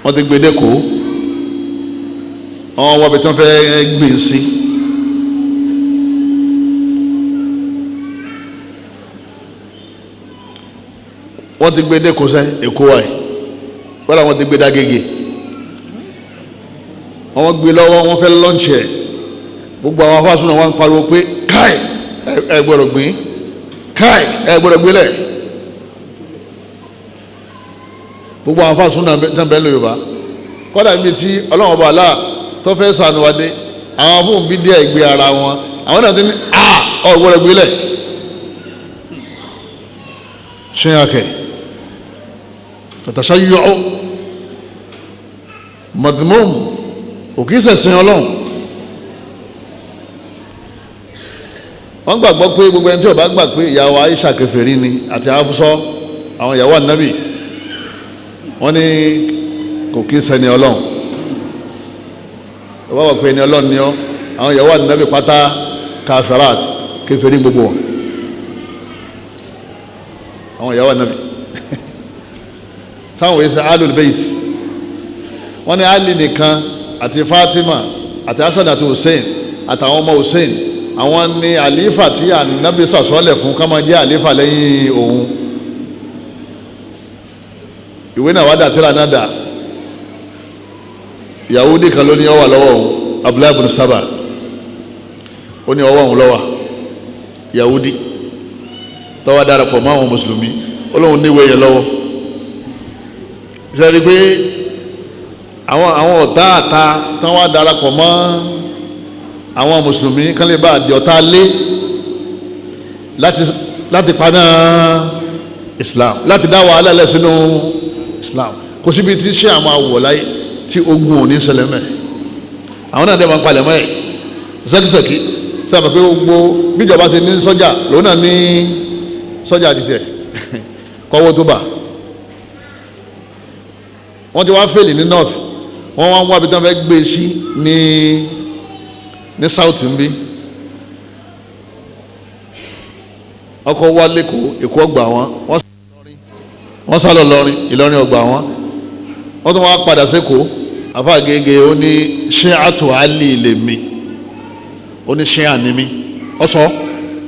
B: wọ́n ti gbé dẹ́kọ̀ àwọn wọ́n bẹ tí wọ́n fẹ́ gbé sí wọ́n ti gbé dẹ́kọ̀ sẹ́ Èkó wáyé wọ́n làwọn ti gbé Dágége wọ́n gbé lọ́wọ́ wọ́n fẹ́ lọ́ǹṣì ẹ̀ gbogbo àwọn afásùn náà wọ́n ń pariwo pé káì ẹ gbọ́dọ̀ gbìn káì ẹ gbọ́dọ̀ gbélẹ̀ gbogbo àwọn afásùn náà tẹ̀ ń bẹ́ẹ̀ lọ Yorùbá kọ́dà níbi tí Ọlọ́run ọba àlá tó fẹ́ sànù wa dé àwọn fóun bí díẹ̀ gbé ara wọn àwọn náà ti ní ọ gbọ́dọ̀ gbélẹ̀ ṣé àkẹ́ fàtàṣáyọ̀ madmum òkè sẹ̀sìn Ọlọ́run wọ́n gbàgbọ́ pé gbogbo ẹni tí ó bá gbà pé ìyàwó Aisha kèfèrí ni àti Hafsa àwọn ìyàwó ànábì wọ́n ní kò kí sẹ́ni Ọlọ́run ó bá wà pé ẹni Ọlọ́run ni ọ́ àwọn ìyàwó ànábì pátá kafirat kèfèrí gbogbo wọn àwọn ìyàwó ànábì táwọn èsì alul bayt wọ́n ní Ali nìkan àti Fatima àti Hasan àti Hussein àtàwọn ọmọ Hussein àwọn ní àlífà tí ànábì sàsọ́lẹ̀ fún ká máa jẹ́ àlífà lẹ́yìn òun ìwé náà wá dà tíra náà dà Yahudi kan ló ní ó wà lọ́wọ́ òun Abdullahi ibn Saba ó ní ọwọ́ òun ló wà Yahudi tó wá darapọ̀ mọ́ àwọn mùsùlùmí ó lóun níwèé yẹn lọ́wọ́ sẹ́ni pé àwọn ọ̀tá àta tí wọ́n wá darapọ̀ mọ́ àwọn mùsùlùmí kan lè bá àdì ọ̀tá lé láti paná Islam láti dá wàhálà lẹ̀ sínú Islam kò síbi tí ṣé àwọn àwọ̀ láyé tí ogun ò ní ṣẹlẹ̀ mẹ́ àwọn náà dẹ̀ máa ń palẹ̀ mọ́ ẹ̀ sẹ́kísẹ́kí sábà pé gbogbo bíjọba ti ní sọ́jà lòun náà ní sọ́jà àdìtẹ̀ kọ́wọ́ tó bà wọ́n ti wá fèlì ní north wọ́n wá ń wá bí tí wọ́n fẹ́ gbé sí ní south ń bí ọkọ̀ wá lẹ́kọ̀ọ́ Èkó ọgbà wọn wọ́n sá lọ lọrin Ìlọrin ọgbà wọn wọ́n tún wá padà sẹ́kọ̀ọ́ àfa gègé ó ní ṣé àtò àlì lè mi ó ní ṣé àní mi ọ sọ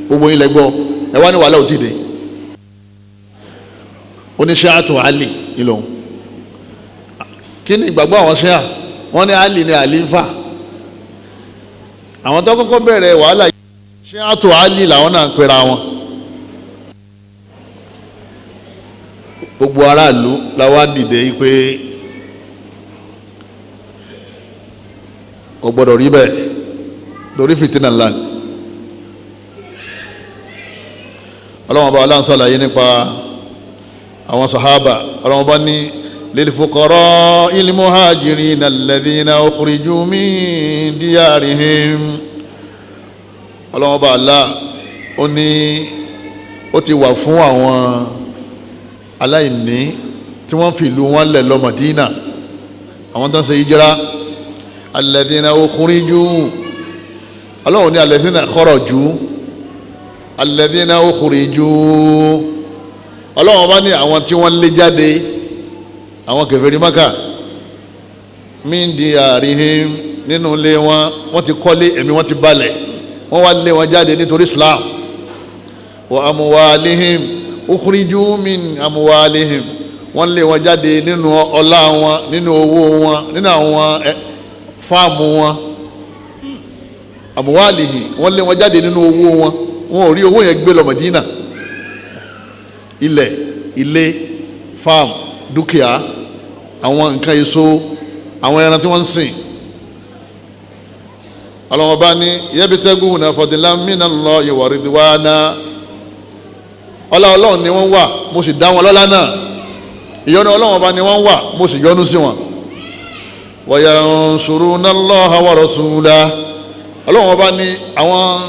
B: gbogbo yín lẹ́gbọ́ ẹ wá ní wàhálà ò tí ì dé ó ní ṣé àtò àlì ìlòhùn kí ni ìgbàgbọ́ àwọn ṣíà wọ́n ní àlì ní àlífà àwọn tó kọ́kọ́ bẹ̀rẹ̀ wàhálà yìí ṣíà tó àlì làwọn náà ń pera wọn gbogbo aráàlú làwọn á dìde pé kò gbọdọ̀ rí bẹ́ẹ̀ torí fìtínà ńlá ni ọlọ́wọ́n bá aláǹsàlàyé nípa àwọn sàhábà ọlọ́wọ́n bá ní للفقراء المهاجرين الذين أخرجوا من ديارهم ọlọ́wọ́n bá Allah ó ní ó ti wà fún àwọn aláìní tí wọ́n fi ìlú wọn lẹ̀ lọ Madina àwọn tó ń ṣe hijira الذين أخرجوا ọlọ́wọ́n ní الذين خرجوا الذين أخرجوا ọlọ́wọ́n bá ní àwọn tí wọ́n lé jáde àwọn kèfèrí Mákà min diyarihim nínú ilé wọn wọ́n ti kọ́lé ẹ̀mí wọn ti balẹ̀ wọ́n wá lé wọn jáde nítorí Islam wa amwalihim ukhriju min amwalihim wọ́n lé wọn jáde nínú ọlá wọn nínú owó wọn nínú àwọn fáàmù wọn amwalihi wọ́n lé wọn jáde nínú owó wọn wọn ò rí owó yẹn gbé lọ Mádínà ilé fáàmù dúkìá àwọn nǹkan èso àwọn ẹran tí wọ́n ń sìn ọlọ́wọ́n bá ní yabtaguna fadlan minallahi wa ridwana ọlọ́run ni wọ́n wà mo sì dá wọn lọ́lá náà ìyọ́nú ọlọ́run bá ni wọ́n wà mo sì yọ́nú sí wọn wa yansuruna Allaha wa rasulahu ọlọ́run bá ní àwọn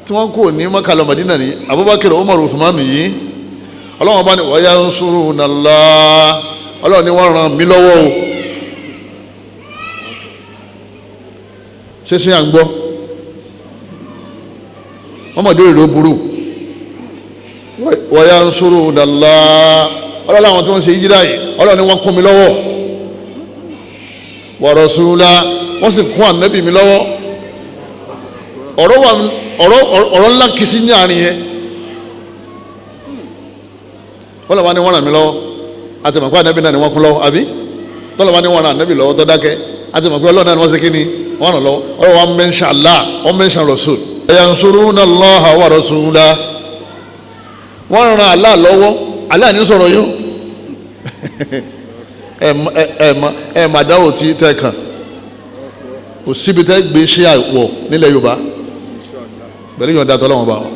B: tí wọ́n kò ní Mákà lọ Mádínà ní Abubakar Umar Uthman yìí ọlọ́run bá ní wa yansuruna Allah ọlọ́run ni wọ́n ràn mí lọ́wọ́ o ṣe à ń gbọ́ wọ́n mọ̀ dé ìlú burú wa yansuruna Allah ọlọ́run àwọn tí wọ́n ṣe yíjíra yìí ọlọ́run ni wọ́n kún mi lọ́wọ́ wa rasulahu wọ́n sì kún ànábì mi lọ́wọ́ ọ̀rọ̀ ńlá kìí sí ní àárín yẹn wọ́n lọ́wọ́ ni wọ́n ràn mí lọ́wọ́ àti mọ̀ pé ànábì náà ni wọ́n kún lọ́wọ́ àbí tọ́lọ́wọ́ ni wọ́n ràn ànábì lọ́wọ́ tó dákẹ́ àti mọ̀ pé ọlọ́run náà ni wọ́n ṣe kí ni wọ́n ràn lọ́wọ́ ọlọ́wọ́ wọn mẹ́ńṣà Allah wọ́n mẹ́ńṣà rasul yansuruna Allaha wa rasulahu wọ́n ràn Allah lọ́wọ́ Allah ní sọ̀rọ̀ yìí ẹ mà dáwọ̀ tí tẹ́ kàn kò síbi tẹ́ gbé ṣe àwọ̀ nílẹ̀ Yorùbá bẹ̀rẹ̀ yóò dá tọ́lọ́wọ́n bá wọn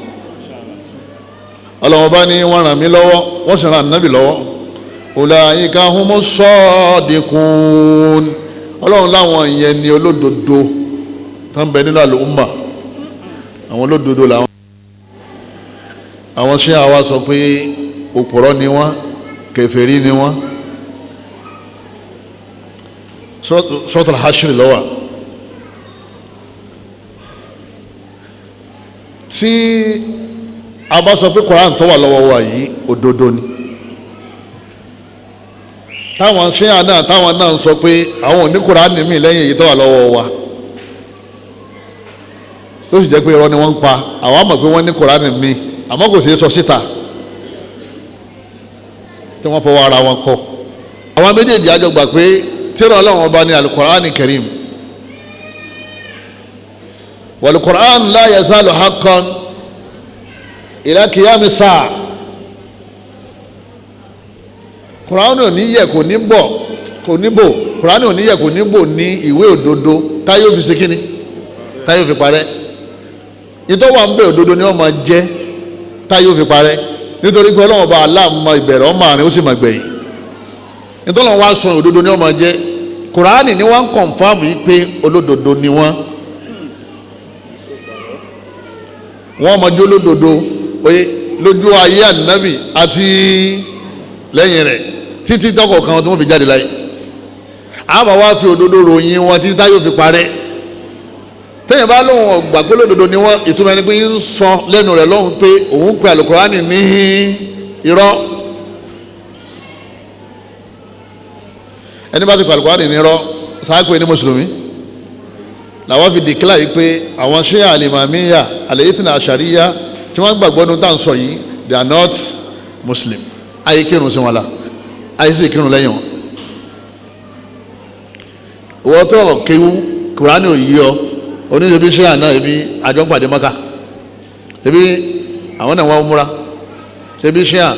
B: ọlọ́wọ́n bá ní wọ́n ràn mí lọ́wọ́ wọ́n sì ràn nábì lọ́wọ́ ulaika humus sadiqun ọlọ́run láwọn ìyẹn ni olódodo tó ń bẹ nínú àlùmà àwọn olódodo làwọn àwọn ṣé àwa sọ pé òpùrọ́ ni wọ́n kèfèrí ni wọ́n Suratul Hashr lọ́wọ́ tí a bá sọ pé Qur'an tó wà lọ́wọ́ wa yìí òdodo ni táwọn ṣéyà náà táwọn náà ń sọ pé àwọn ò ní Qur'an mi lẹ́yìn èyí tó wà lọ́wọ́ wa tó sì jẹ́ pé irọ́ ni wọ́n ń pa àwọn àmọ̀ pé wọ́n ní Qur'an mi àmọ́ kò sí sọ síta tí wọ́n fọwọ́ ara wọn kọ àwọn méjèèjì àjọ gbà pé tírà Ọlọ́run ọba ní al-Qur'an Karim wal-Qur'an la yazalu haqqan ila qiyami sa'a Qur'an ò ní yẹ̀ kò ní bọ̀ kò ní bò Qur'an ò ní yẹ̀ kò ní bò ní ìwé òdodo táyé ó fi ṣe kíni táyé ó fi parẹ́ ìtọ́wà ń bẹ òdodo ni wọ́n máa jẹ́ táyé ó fi parẹ́ nítorí pé Ọlọ́run ọba Allah mọ ìbẹ̀rẹ̀ ọmọ àárín ó sì mọ ìgbẹ̀yìn nítorí wọn wá sọ òdodo ni wọ́n máa jẹ́ Qur'an ni wọ́n ń kọ̀nfàmù yìí pé olódodo ni wọ́n máa jẹ́ olódodo oye lójú ayé ànábì àti lẹ́yìn rẹ̀ títí tọkọ̀ kan tí wọ́n fi jáde láyé àmọ́ wá fi òdodo ròyìn wọn títí táyé ó fi parẹ́ tẹ́yìn bá lóun ọgbà pé lódodo ni wọ́n ìtumọ̀ ẹni pé ń sọ lẹ́nu rẹ̀ lọ́hùn pé òun pe àlùkùránì ní irọ́ ẹni bá ti pe àlùkùránì ní irọ́ sáàpé ní mùsùlùmí làwọn fi dìkílà yìí pé àwọn ṣé àlìmàmíyà àlèyítìnà àṣàríyà tí wọ́n gbàgbọ́ ní tá à ń sọ yìí they are not Muslim ayé kírun sí wọn la ayé sì kírun lẹ́yìn wọn ìwọ tó kéwú kùránì ò yí ọ oníṣẹ́bí ṣé àná ibi àjọpàdé mọ́ká ṣebí àwọn náà wọ́n múra ṣebí ṣé à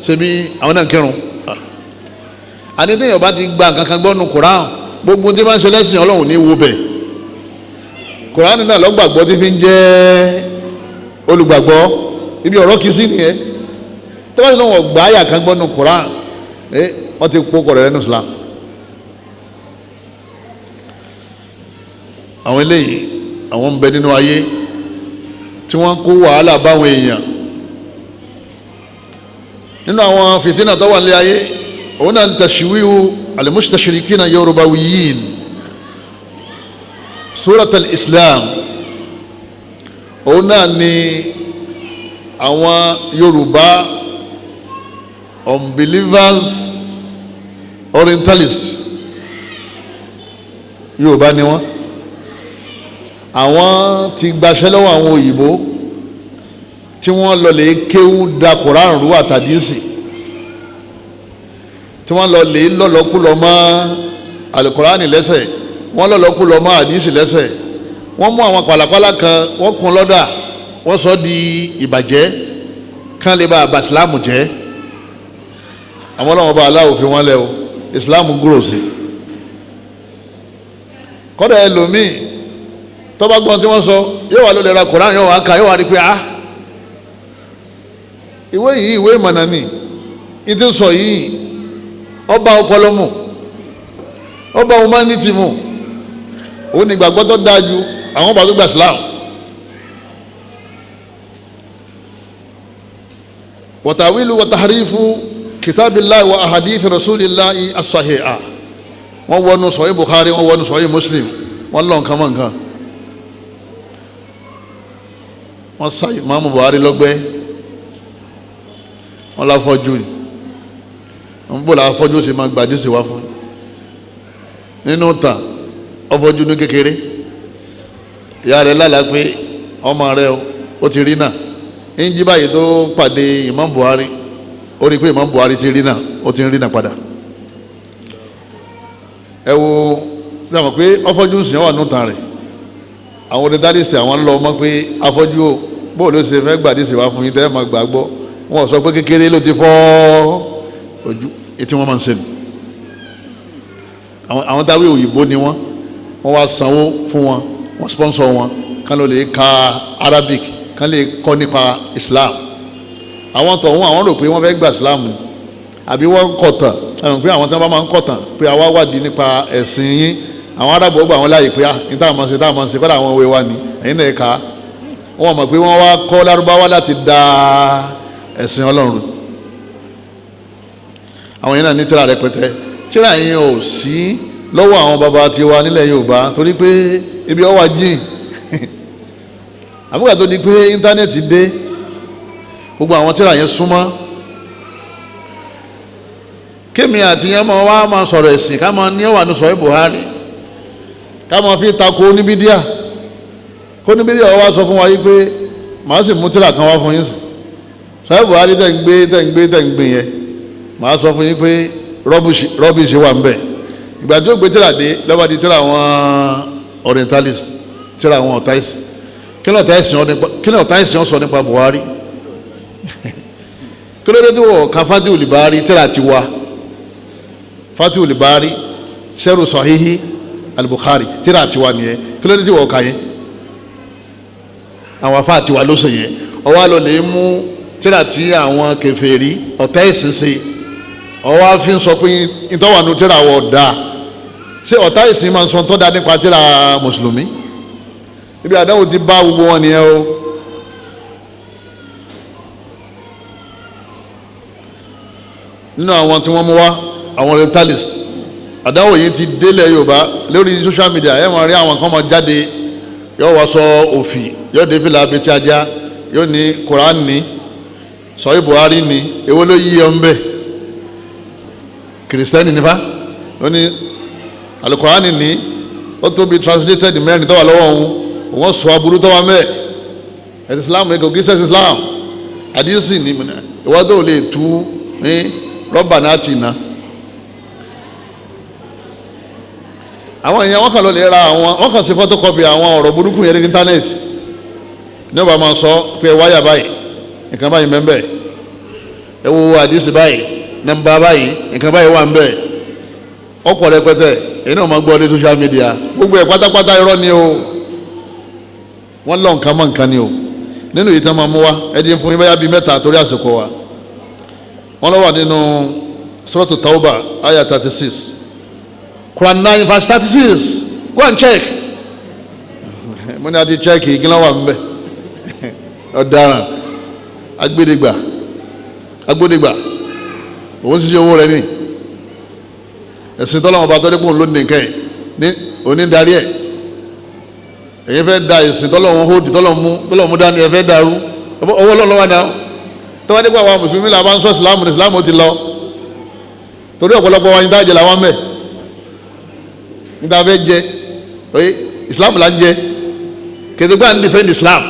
B: ṣebí àwọn náà kírun àdéhùn bá ti gba nǹkan kan gbọ́nu kùránì gbogbo tí wọ́n ń ṣe lẹ́sìn Ọlọ́run ní wo bẹ̀ kùránì náà lọ́gbàgbọ́ tí fi ń jẹ́ olùgbàgbọ́ ibi ọ̀rọ̀ kìí sí nìyẹn tí wọ́n ti lọ́wọ́ gbà áyà kan gbọ́nu kùránì wọ́n ti kó kọ̀rọ̀ lẹ́nu Islam àwọn eléyìí àwọn ń bẹ nínú ayé tí wọ́n kó wàhálà báwọn èèyàn nínú àwọn fìtínà tó wà nílé ayé òun náà ń tashwihu al-mustashirikina yorùbáwíyìn surat al-Islam òun náà ni àwọn Yorùbá unbelievers orientalists Yorùbá ni wọ́n àwọn ti gbaṣẹ́ lọ́wọ́ àwọn òyìnbó tí wọ́n lọ lè kéwú da Qur'an rú àtàdísì tí wọ́n lọ lè lọ́lọ́kúlọ mọ́ alukurani lẹ́sẹ̀ wọ́n lọ́lọ́kúlọ mọ́ àdísì lẹ́sẹ̀ wọ́n mú àwọn pàlàpàlà kan wọ́n kún lọ́dà wọ́n sọ di ìbàjẹ́ kán lè bá àbá ìsìláàmù jẹ́ àwọn ọlọ́wọ́n bá aláwọ̀ fi wọ́n lẹ́ o ìsìláàmù gúrò sí kọ́dà ẹlòmíì tó bá gbọ́n tí wọ́n sọ yóò wá ló lè ra Qur'an yóò wá ka yóò wá rí pé ìwé yìí ìwé ìmọ̀nà ni ìtí sọ yìí ọba ọpọlọ mu ọba humanity mu òun ni gbàgbọ́ tó dáa ju àwọn ọba tó gba Islam. watawilu wataharifu kitabillahi wa ahadithi rasulillahi as-sahiha wọ́n wọnú sọ̀hí Bukhari wọ́n wọnú sọ̀hí Muslim wọ́n lọ nǹkan mọ́ nǹkan wọ́n sá Ìmáàmù Buhari lọ́gbẹ́ wọ́n láfọ́jú ni wọ́n bò láfọ́jú sì máa gbàdí sí wá fún nínú tàn ọfọ́jú ní kékeré ìyá rẹ̀ lálàá pé ọmọ rẹ̀ ó ti rí náà ń jí báyìí tó pàdé Imam Buhari ó rí pé Imam Buhari ti rí náà ó ti ń rí náà padà ẹ wo dáhùn pé ọfọ́jú sì wà nù tàn rẹ̀ àwọn orientalist àwọn lọ mọ̀ pé afọ́jú o bó ló ṣe fẹ́ gbàdí sí wá fún yín tẹ́ ẹ máa gbàgbọ́ wọn sọ pé kékeré ló ti fọ́ ojú etí wọn máa ń ṣe nù àwọn táwé òyìnbó ni wọ́n wá sanwó fún wọn wọ́n sponsor wọn kán ló lè ka Arabic kán lè kọ́ nípa Islam àwọn tọ̀hún àwọn rò pé wọ́n fẹ́ gba Islam ni àbí wọ́n kọ̀tàn ẹ̀rùn pé àwọn tí wọ́n bá máa ń kọ̀tàn pé àwa wádìí nípa ẹ̀sìn yín àwọn arábò ó gbà wọ́n láàyè pé ní táwọn máa ń ṣe táwọn máa ń ṣe kọ́dà àwọn òwe wa ni ẹ̀yin náà ká wọ́n mọ̀ pé wọ́n wá kọ́ lárúbáwá láti da ẹ̀sìn Ọlọ́run àwọn yẹn náà ní tíra rẹpẹtẹ tíra yẹn ò sí lọ́wọ́ àwọn baba tiwa nílẹ̀ Yorùbá torí pé ibi ọwà jìn àbúgbà tó di pé íńtánẹ́ẹ̀tì dé gbogbo àwọn tíra yẹn súnmọ́ kémi àti yẹn máa sọ̀rọ̀ ẹ̀sìn ká máa ní ọ̀wà ní sọ̀rọ̀ Buhari ká máa fi tako oníbídíà kó oníbídíà wá sọ fún wa yí pé màá sì mú tíra kan wá fún yín sí sọ̀rọ̀ Buhari tẹ̀ ń gbé yẹn màá sọ fún yín pé rọ́bìṣì wà ń bẹ̀ ìgbà tí ó gbé tíra dé lọ́ba di tíra àwọn orientalist tíra àwọn ọ̀tá ẹ̀sìn kí ni ọ̀tá ẹ̀sìn sọ nípa Buhari kí ló dé tí wọ́n ka Fatihul Bari tíra ti wá Fatihul Bari sẹ́rù Sahihi al-Bukhari tíra ti wá nìyẹn kí ló dé tí wọ́n ka yẹn àwọn afá ti wá ló sè yẹn ọwọ́ àlọ́ lè mú tíra tí àwọn kèfèrí ọ̀tá ẹ̀sìn ṣe ọwọ́ àfi sọ pé ìtọ́wànú tíra wọ̀ dáa ṣé ọ̀tá ẹ̀sìn máa ń sọ tó dáa nípa tíra mùsùlùmí ibi àdáwò ti bá gbogbo wọn nìyẹn o nínú àwọn tí wọ́n mú wá àwọn orientalist àdáwò yìí ti délẹ̀ Yorùbá lórí social media ẹ̀ máa rí àwọn kan máa jáde yóò wá sọ òfì yóò dé fìlà abẹ́tí ajá yóò ní Qur'an ní sọ̀rọ̀ Buhari ní èwo ló yí ọ ń bẹ̀ kìrìsìtẹ́nì nífa ó ní alukurani ní ó tóbi translated mẹ́rin tó wà lọ́wọ́ òun wọ́n sọ aburú tó wà mẹ́ẹ̀ ẹ̀sìn Islam ẹ̀kọ́ kí sẹ́sìn Islam àdínsì ní ìwádìí ò lè tú ní rọ́bà náà tì ná àwọn èèyàn wọ́n kàn lọ lè ra àwọn wọ́n kàn sí photocopy àwọn ọ̀rọ̀ burúkú yẹn ní íńtánẹ́ẹ̀tì ní ọba máa sọ pé wáyà báyìí nǹkan báyìí mẹ́mbẹ́ ẹ wo àdínsì báyìí nọ́mbà báyìí nǹkan báyìí wà ń bẹ̀ ọ̀pọ̀ rẹpẹtẹ èyí náà máa gbọ́ ní social media gbogbo ẹ̀ pátápátá irọ́ ni o wọ́n lọ nǹkan mọ́ nǹkan ni o nínú yìí tí wọ́n máa mú wa ẹ̀dín fún yín báyà bíi mẹ́ta torí àsìkò wa wọ́n lọ wà nínú Suratu Tawbah ayah 36 Quran 9 verse 36 go and check mo ní àti check kí ló wà ń bẹ̀ ọ̀daràn agbódegbà òun ṣiṣẹ́ owó rẹ̀ ní ẹ̀sìn tọ́lọ́mọ bá tọ́jú pé òun ló ní nǹkan ẹ̀ ní onídarí ẹ̀ èyí fẹ́ da ẹ̀sìn tọ́lọ́mọ hóòdì tọ́lọ́mọ dání ẹ̀ fẹ́ dàrú owó lọ́wọ́ náà tọ́wọ́ nípa àwọn mùsùlùmí là bá ń sọ ìsìlámù ní ìsìlámù ti lọ torí ọ̀pọ̀lọpọ̀ wa ní dájẹ́ làwọn mẹ́ níta fẹ́ jẹ oye ìsìlámù là ń jẹ kẹsìgbà ń defend Islam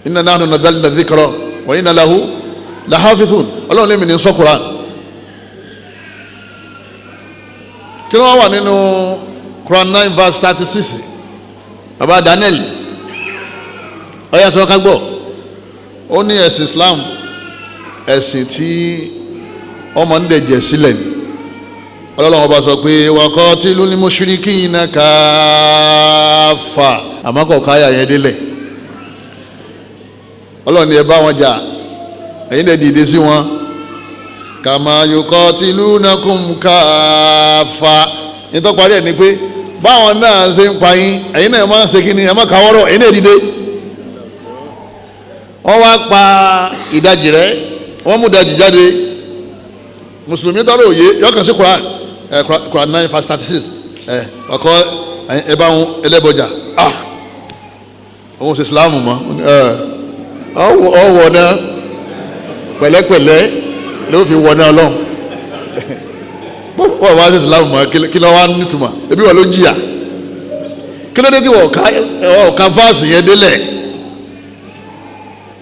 B: inna nahnu nazzalna dhikra wa inna lahu lahafizun ọlọ́run lèmi ní sọ Qur'an kí ló wà nínú Quran 9 verse 36 baba Daniel ọyá sọ ká gbọ́ ó ní ẹ̀sìn Islam ẹ̀sìn tí ọmọ ń dẹ̀jẹ̀ sílẹ̀ ni ọlọ́run ọba sọ pé waqatilul mushrikina kaffa àmọ́ kò káyà yẹn délẹ̀ ọlọ́run ni ẹ bá wọn jà ẹ̀yin lè dìde sí wọn kama yuqatilunakum kaffa nítorí parí ẹ̀ ni pé báwọn náà ṣe ń pa yín ẹ̀yin náà máa ń ṣe kíni ẹ̀ máa kàwọ́rọ̀ ẹ̀yin náà dìde wọ́n wá pa ìdajì rẹ̀ wọ́n mú ìdajì jáde mùsùlùmí tọrọ òye yọkàn sí Quran 9 verse 36 ọkọ ẹ bá wọn ẹlẹ́bọjà òun ṣe Islam mọ́ ọwọ́ náà pẹ̀lẹ́pẹ̀lẹ́ ló fi wọ náà lọ́hùn wọ́n wá ṣe Islam mọ́ kí ló wá nítumọ̀ ebi wọ́n ló jìyà kí ló dé tí wọ́n ká fáàsì yẹn délẹ̀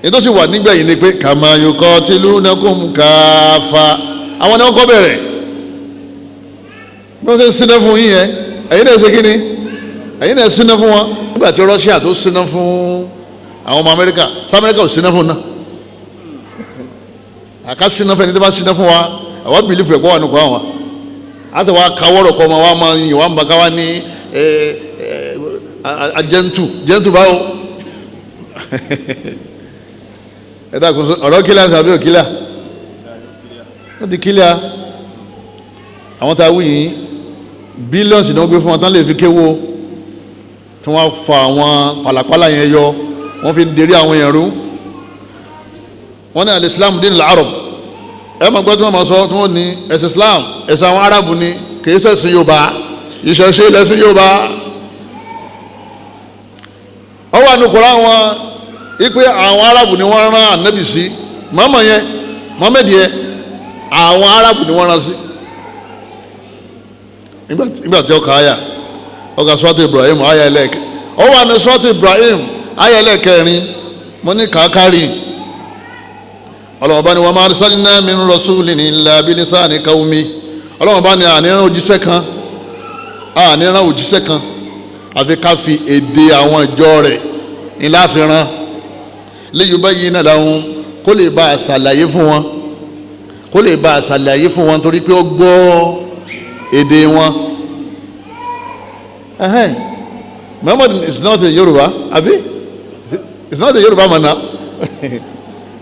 B: ètò sì wà nígbẹ̀yìn ni pé kama yuqatilunakum kaffa àwọn ni wọ́n kọ́ bẹ̀rẹ̀ bí wọ́n ṣe ń síná fún yín yẹn ẹ̀yin náà ṣe kí ni ẹ̀yin náà síná fún wọn nígbà tí Russia tó síná fún àwọn ọmọ Amẹ́ríkà sọ Amẹ́ríkà ò síná fún náà àká síná fún ẹni tó bá síná fún wa àwọn bìlífù ẹ̀kọ́ wà nìkọ́ àwọn àti wàá kawọ́rọ̀ kọ́ ọmọ wa máa yin wàá bàká wa ní jẹ́ntù báwo ẹ dàkún ọ̀rọ̀ kílà àbí òkílà wọ́n ti kílà àwọn tá a wí yìí bílíọ̀nù náà gbé fún wọn tán lè fi kéwò tí wọ́n fa àwọn pàlàpàlà yẹn yọ wọ́n fi ń derí àwọn èèyàn rú wọ́n ní al-Islam din al-Arab ẹ máa gbọ́ tí wọ́n máa sọ tí wọ́n ní ẹ̀sìn Islam ẹ̀sìn àwọn Arabu ni kì í ṣẹ̀sìn Yorùbá ìṣẹ̀ṣe lẹ̀sìn Yorùbá ọ wà ní Kùránì wọn ipe àwọn Arabu ni wọ́n rán ànábì sí Muhammad yẹn àwọn Arabu ni wọ́n rán sí nígbà tí ó ka àyà ọkà sọ́tò Ibrahim àyà ẹlẹ́ẹ̀kẹ́ ó wà ní sọ́tò Ibrahim àyà ẹlẹ́ẹ̀kẹrin mo ní kàákàrí ọlọ́wọ́n bá ní wa ma arsalna min rasulin illa bilisani qaumi ọlọ́wọ́n bá ní àníran òjíṣẹ́ kan àfi ká fi èdè àwọn ìjọ rẹ̀ ńlá fi rán liyubayyina lahum kó lè bá a ṣàlàyé fún wọn torí pé ó gbọ́ èdè wọn. Muhammad is not a Yoruba abi it's not a Yoruba man now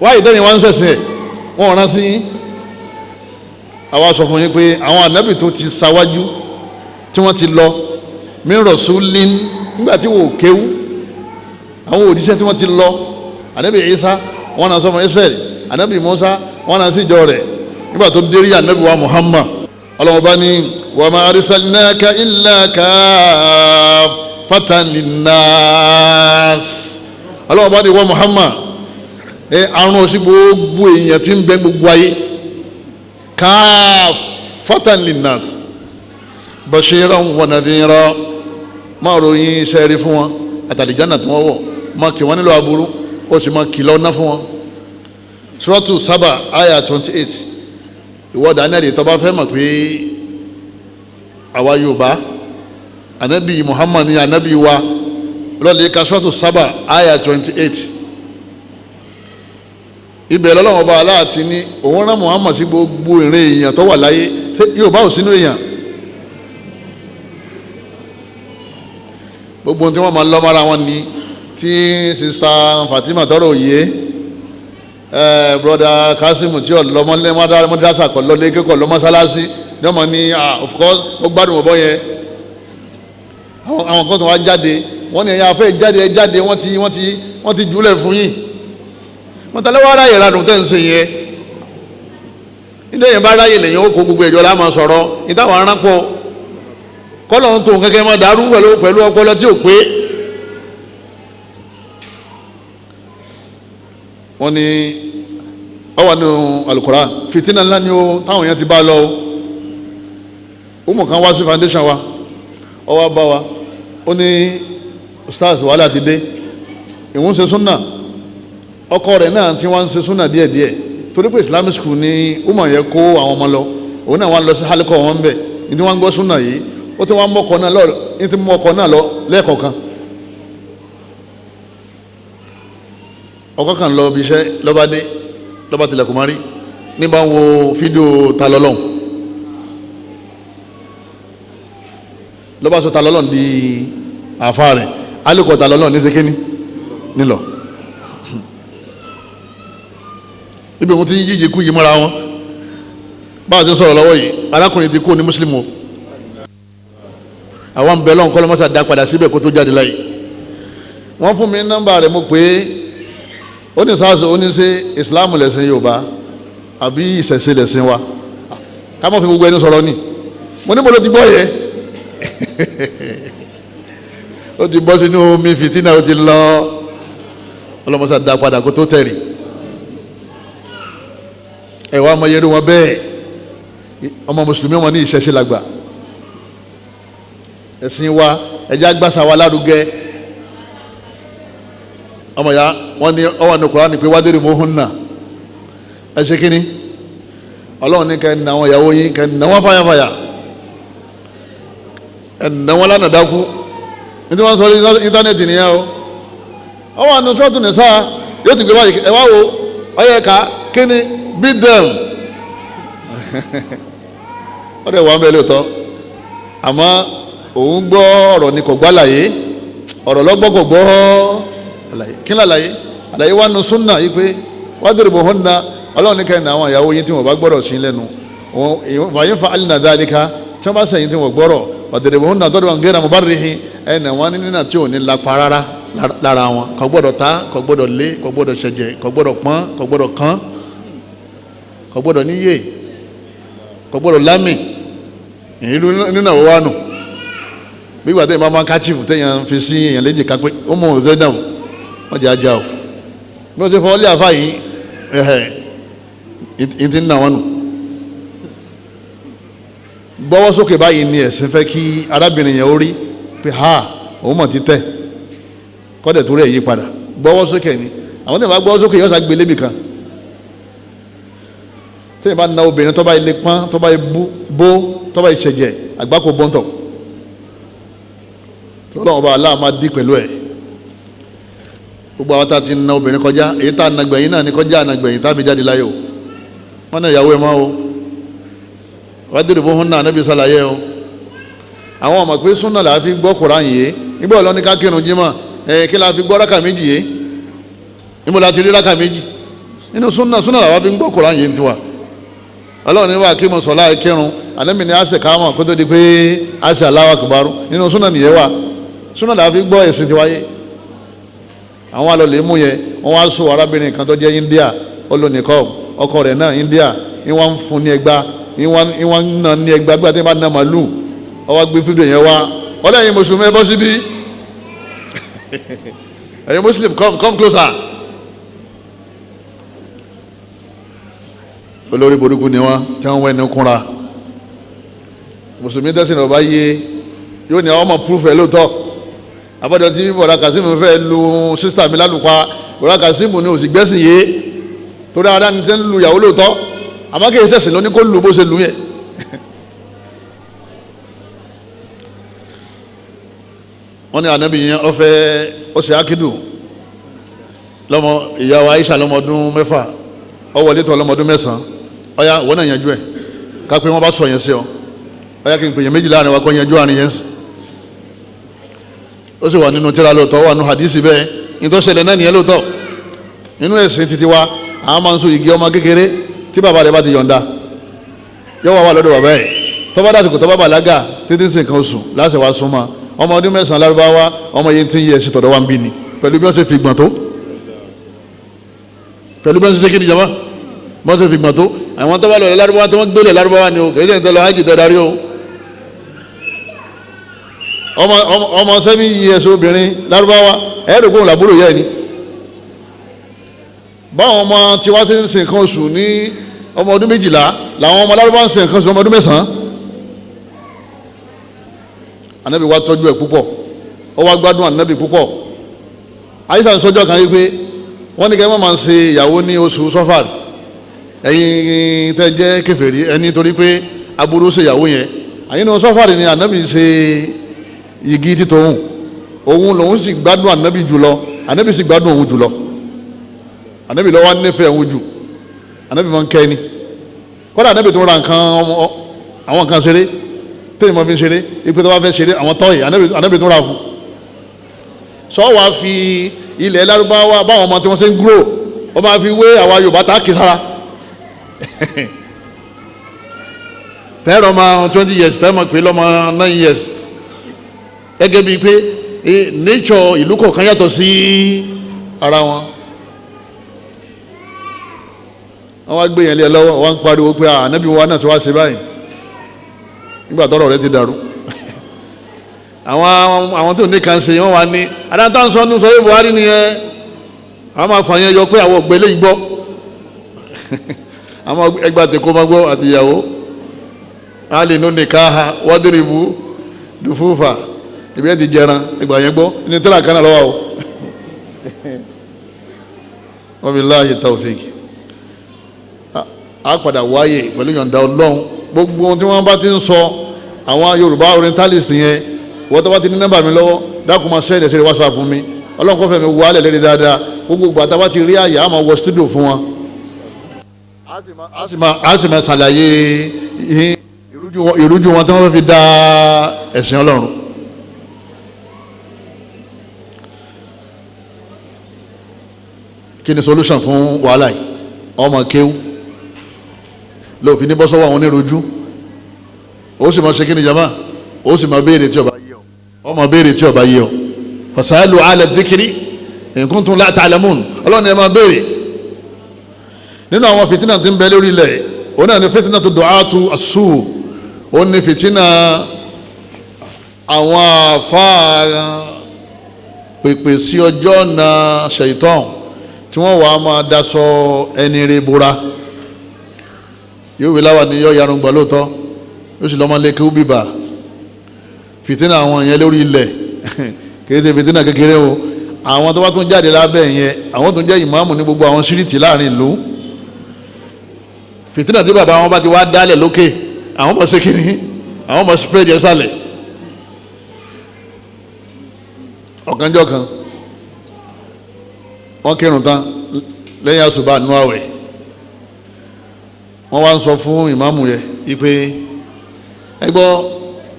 B: why ìdẹ́yìn wá ń sẹ̀sẹ̀ wọ́n rán sí àwa sọ fún yín pé àwọn ànábì tó ti ṣáwájú tí wọ́n ti lọ min rasulin nígbà tí wò kéwú àwọn òjíṣẹ́ tí wọ́n ti lọ ànábì Isa wọ́n náà sọ fún Israel ànábì Musa wọ́n náà sí ìjọ rẹ̀ nígbà tó dérí ànábì wa Muhammad ọlọ́wọ́ bá ní wa ma arsalnaka illa kaffatan linnas ọlọ́wọ́ bá ní wa Muhammad àrùn òsì gbogbo èèyàn tí ń bẹ gbogbo ayé kaffatan linnas bashiran wa nadhira máa ròyìn iṣẹ́ rí fún wọn àtàlìjánà tí wọ́n wọ̀ máa kì wọ́n nílò aburú ó sì máa kì lọ́nà fún wọn. Suratu Saba aya 28 ìwọ Daniel tó bá fẹ́ mọ̀ pé àwa Yorùbá anabi Muhammad ni anabi wa lọ́lẹ̀ ka Suratu Saba aya 28 ibẹ̀ lọ́lọ́wọ́ bá aláàtí ní òun rán Muhammad sí gbogbo ìrìn èèyàn tó wà láyé Yorùbá ò sínú èèyàn gbogbo tí wọ́n máa lọ́ mọ́ra wọn ni tí sista Fatima tọrọ òye broda Kasimu tí ọlọmọlẹ mọdásà kọ lọlé kékọ lọmọsálásí ní ọmọ ní of course ó gbádùn ọbọ yẹn àwọn kan tó wá jáde wọ́n ní ẹ̀yà afẹ́ jáde wọ́n ti jùlẹ̀ fún yín wọ́n tẹ́lẹ̀ wá ráyè ládùn tẹ́ ń ṣe yẹn ilé yẹn bá ráyè lẹ́yìn ó kó gbogbo ẹ̀jọ́ láàmà sọ̀rọ̀ ìtàwọn arápọ̀ kọ́lọ̀ ń tó kẹ́kẹ́ máa dàrú pẹ̀lú ọpọlọ tí ò pé wọ́n ní ọwọ́ nínú Al-Qur'an fìtínà ńlá ni ó táwọn èèyàn ti bá lọ ó mọ̀ kan wá sí foundation wa ọwọ́ bá wa ó ní stars wàhálà ti dé ìwọ́n ṣe súnà ọkọ rẹ̀ náà tí wọ́n ń ṣe súnà díẹ̀díẹ̀ torí pé Islamic school ni ó mọ̀ yẹ kó àwọn ọmọ lọ òun náà wọ́n lọ sí hálíkọ̀ wọn bẹ̀ ní tí wọ́n ń gbọ́ súnà yìí ó ti wọ́n mọ́kọ náà lọ lẹ́ẹ̀kọ̀ọ̀kan ọkọ kan lọ bí iṣẹ́ lọ́ba tilẹ̀kùn mari ní bá ń wo fídíò ta lọ́lọ́hún lọ́ba sọ ta lọ́lọ́run di àfa rẹ̀ alẹ́kọ̀ọ́ ta lọ́lọ́run ní sekeni nílọ ibi òun ti yíyí kú yìí mọ́ra wọn báwo ti ń sọ̀rọ̀ lọ́wọ́ yìí arákùnrin ti kú ní mùsùlùmí àwọn bẹ̀rẹ̀ lọ́n kọ́lọ́ mọ́sá dá padà síbẹ̀ kó tó jáde láyé wọ́n fún mi nọ́mbà rẹ̀ mo pé ó ní sáàsì ó ní ṣe ìsìláàmù lẹ̀sìn Yorùbá àbí ìṣẹ̀ṣe lẹ̀sìn wa ká mọ̀ fi gbogbo ẹni sọ̀rọ̀ ni mo ní mo ló ti gbọ́ yẹ ó ti bọ́ sínú omi fìtínà ó ti lọ ọlọ́mọsá dá padà kó tó tẹ̀rì ẹ̀wọ́ amáyẹrú wọn bẹ́ẹ̀ ọmọ mùsùlùmí wọn ní ìṣẹ̀ṣe làgbà ẹ̀sìn wa ẹ̀jẹ̀ agbáṣà wa lárugẹ ọmọ ya wọn ní ọwọ́ ní Kùránì pé wádìrí mọ́ hún náà ẹ ṣe kínní ọlọ́run ní kẹ́ni àwọn ìyàwó yín kẹ́ni náà wọ́n fàyàfàyà ẹ̀nà wọn lánàá dákú ní tí wọ́n sọ ní íńtánẹ́ẹ̀tì nìyẹn o ọwọ́ àna sọ́ọ̀tún ní sáà yóò ti gbé báyìí ẹ wá wo ọyẹ ká kínní beat them wọ́n dẹ̀ wọ́n bẹ́ẹ̀ lóòótọ́ àmọ́ òun gbọ́ ọ̀rọ̀ ni kò gbọ́ àlàyé ọ̀rọ̀ lọ́gbọ́ kò gbọ́ àlàyé kí ni àlàyé wà nù súnà yìí pé wadribuhunna ọlọ́run ní kẹ́hìn àwọn ìyàwó yín tí wọ́n bá gbọ́dọ̀ sí lẹ́nu wàyí fa alina dhalika tí wọ́n bá sẹ́yìn tí wọ́n gbọ́dọ̀ wadribuhunna darban ghayra mubarrihin ẹnì wọn ní nínà tí ò ní lápá rárá lára wọn kò gbọ́dọ̀ ta kò gbọ́dọ̀ lé kò gbọ́dọ̀ ṣẹ̀jẹ̀ kò gbọ́dọ̀ pọ́n kò gbọ́dọ̀ kán kò gbọ́dọ̀ níyè kò gbọ́dọ̀ lámì ìlú nínà wọ́n wà nù bí wàá tẹ̀yìn máa ká chief tẹ̀yìn fi sí èèyàn léjì ká pé ó mọ òun zẹ́dà o wọ́n jẹ́ ajá o bí wọ́n ti fọwọ́ lé àfa yìí ìtì ń nà wọ́n nù gbọ́wọ́ sókè báyìí ni ẹ̀sìn fẹ́ kí arábìnrin yẹn ó rí pé ha òun mọ̀ ti tẹ̀ kọ́dẹ̀ tó rẹ̀ yí padà gbọ́wọ́ sókè ni àwọn tẹ̀yìn bá gbọ́wọ́ sókè yóò sá gbé lébi kan tẹ̀yìn bá na obìnrin tó bá ilé pọ́n tó bá bó tó bá ìṣẹ̀jẹ̀ àgbákò bọ́ntọ̀ ọlọ́run ọba aláà máa dí pẹ̀lú ẹ̀ gbogbo àwọn tá a ti na obìnrin kọjá èyí tá a nàgbẹ̀yìn náà ní kọjá ànàgbẹ̀yìn tá a fi jáde láyé o wọn náà ìyàwó ẹ̀ máa o wadribuhunna Ànábì sàlàyé o àwọn ọmọ pé súnà làá fi gbọ́ Kùránì yìí nígbà ọlọ́ni ká kírun jímọ̀ kí la fi gbọ́ rákà méjì yìí níbo la ti rí rákà méjì nínú súnà làá fi gbọ́ Kùránì yìí tiwa ọlọ́run ní wà kí mo sọ̀lá kírun Ànábì ní àṣẹ káàmọ̀ kó tó di pé àṣẹ Allahu Akbar nínú súnà nìyẹn wà súnà làá fi gbọ́ ẹ̀sìn tiwáyé àwọn alọ́lẹ̀ mú yẹ wọ́n wá sọ arábìnrin kan tó jẹ́ India olónìkọ́ ọkọ rẹ̀ náà India ìwọ́n ń fún ní ẹgbá ìwọ́n ń nà ní ẹgbá gbà tí wọ́n bá ná màálù ọwọ́ gbé fídíò yẹn wá ọlẹ́yin mùsùlùmí ẹ bọ́ síbí ẹ̀yin Muslim come closer olórí burúkú ni wọ́n tí wọ́n wẹ̀ ní kúnra mùsùlùmí tẹ̀sìn ọba yé yóò ní àwọn ọmọ proof ẹ̀ lóòótọ́ abọ́dọ̀ tí bọ̀dá Kazeem fẹ́ lu sísítà mi lálùpá bọ̀dá Kazeem ní òsì gbẹ́sìn yé torí ara ní tẹ́ ń lu ìyàwó lóòótọ́ àmọ́ kí ẹsẹ̀ lóní kó lu bó ṣe lu yẹn. wọ́n ní ànábì yẹn ọ̀sẹ̀ akidu lọ́mọ ìyàwó Aisha lọ́mọdún 6 ọwọ́lé tọ́ lọ́mọdún 9 ọ̀ya wọ́n náà yanjú ẹ̀ ká pé wọ́n bá sọ yẹn sí ọ ọ̀ya kí n pè yẹn méjìlá àárín wa kọ́ yanjú àárín yẹn sí ó sì wà nínú tírà lóòótọ́ wà nínú hadisi bẹ́ẹ̀ nítorí ṣẹlẹ̀ náà nìyẹn lóòótọ́ nínú ẹ̀sìn títí wa àwọn máa ń so igi ọmọ kékeré tí bàbá rẹ̀ bá ti yọ̀ǹda yóò wá wà lọ́dọ̀ bàbá ẹ̀ tọ́ba dàtìkù tọ́ba bàlágà títí ń sìn kan oṣù láṣẹ wa súnmọ́ ọmọ ọdún 9 lárúbáwá ọmọ yẹn ti ń yẹ ẹ̀sìn tọ̀dọ̀ wa ń bí ni pẹ̀lú bí wọ́n ṣe fi gbọ̀n tó pẹ̀lú bí wọ́n ṣe ṣe kí ni jama bí wọ́n ṣe fi gbọ̀n tó àwọn tọ́ba lọ́dọ̀ lárúbáwá tí wọ́n gbélé lárúbáwá ni o kì í ṣe ń tọ́lọ hajj tẹ́ darí o ọmọ 7 years obìnrin lárúbáwá ẹ̀ẹ́dùnkún làbúrò yẹ́ ni báwọn ọmọ tí wá ti ń ṣe nǹkan oṣù ní ọmọ ọdún 12 làwọn ọmọ lárúbáwá ń ṣe nǹkan oṣù ọmọ ọdún 9 Ànábì wa tọ́jú ẹ̀ púpọ̀ ó wá gbádùn Ànábì púpọ̀ Àìsà ń sọjọ́ kan yìí pé wọ́n ní kẹ́ mọ́ máa ń ṣe ìyàwó ní oṣù sọ́fàrì ẹ̀yin tẹ́ jẹ́ kèfèrí ẹni torí pé aburú ṣe ìyàwó yẹn àyínú sọ́fàrì ni Ànábì ṣe igi títòhún òun lòun sì gbádùn Ànábì jùlọ Ànábì sì gbádùn òun jùlọ Ànábì lọ́wọ́ nífẹ̀ẹ́ òun jù Ànábì máa ń kẹ́ ni kọ́dà Ànábì tó ń ra nǹkan àwọn nǹkan ṣeré téèyàn máa fi ń ṣeré ipò tó bá fẹ́ ṣeré àwọn tọ́yì ànábì tó rà fún sọ wàá fi ilẹ̀ lárúbáwá báwọn ọmọ tí wọ́n ṣe ń grow wọ́n máa fi wé àwa Yorùbá tá a kì í sára tẹ́rọ ma 20 years tẹ́rọ ma pé lọ́mọ 9 years gẹ́gẹ́ bíi pé nature ìlú kọ̀ọ̀kan yàtọ̀ sí ara wọn wọ́n wá gbé yẹn lé lọ́wọ́ wọ́n ń pariwo pé ànábì wa náà ti wá ṣe báyìí nígbà tọ́rọ̀ rẹ ti dàrú àwọn tó ní kan ṣe wọ́n wá ní adáńtà ń sọ ní sọ yé Buhari nìyẹn àwọn máa fà yẹn yọ pé àwọn ògbélé yìí gbọ́ àwọn ẹgbà tèkó máa gbọ́ àtìyàwó alinu nìkáha wádìrìbù dùfúfà ibi ẹ ti jẹran ẹgbà yẹn gbọ́ ní tẹ́lá kan náà lọ́wọ́ o wa billahi tawfiq a padà wáyé pẹ̀lú yọ̀ǹda Ọlọ́run gbogbo ohun tí wọ́n bá ti ń sọ àwọn Yorùbá orientalist yẹn wọ́n tó bá ti ní nọ́mbà mi lọ́wọ́ dákun máa sẹ́ẹ̀dẹ̀ sí WhatsApp fún mi Ọlọ́run kọ́ fẹ́ mi wálẹ̀ lérí dáadáa gbogbo ìgbà tá a bá ti rí àyà á máa wọ studio fún wọn a sì máa ṣàlàyé ìrújú wọn tí wọ́n fi dá ẹ̀sìn Ọlọ́run kí ni solution fún wàhálà yìí ọmọ kéwú lóòfin ní bọ́sọ́wọ́ àwọn onírújú ó sì máa ṣe kí ni jama ó sì máa béèrè tí ó bá yé ọ ọmọ béèrè tí ó bá yé ọ fasalu ala dhikri in kuntum la ta'lamun Ọlọ́run ẹ máa béèrè nínú àwọn fìtínà tí ń bẹ lórí ilẹ̀ òun náà ni fìtínà tó du'atu as-su ó ní fìtínà àwọn àfáà pèpè sí ọjọ́ ọ̀nà ṣèitán tí wọ́n wàá máa daṣọ ẹni rẹ̀ bora yóò wí láwà ní yọ yarungba lóòótọ́ yóò sì lọ́mọ lẹ́kẹ́ bíbà fìtínà àwọn yẹn lórí ilẹ̀ kìí ṣe fìtínà kékeré o àwọn tó bá tún jáde lábẹ́ yẹn àwọn tó ń jẹ́ ìmáàmù ní gbogbo àwọn síríìtì láàrin ìlú fìtínà tí bàbá wọn bá ti wá dálẹ̀ lókè àwọn ọmọ ṣe kìíní àwọn ọmọ spread yẹn sálẹ̀ ọ̀kanjọ́ kan wọ́n kírun tán lẹ́yìn àṣùbà nú àwẹ̀ wọ́n wá ń sọ fún ìmáàmù yẹn ipe ẹ gbọ́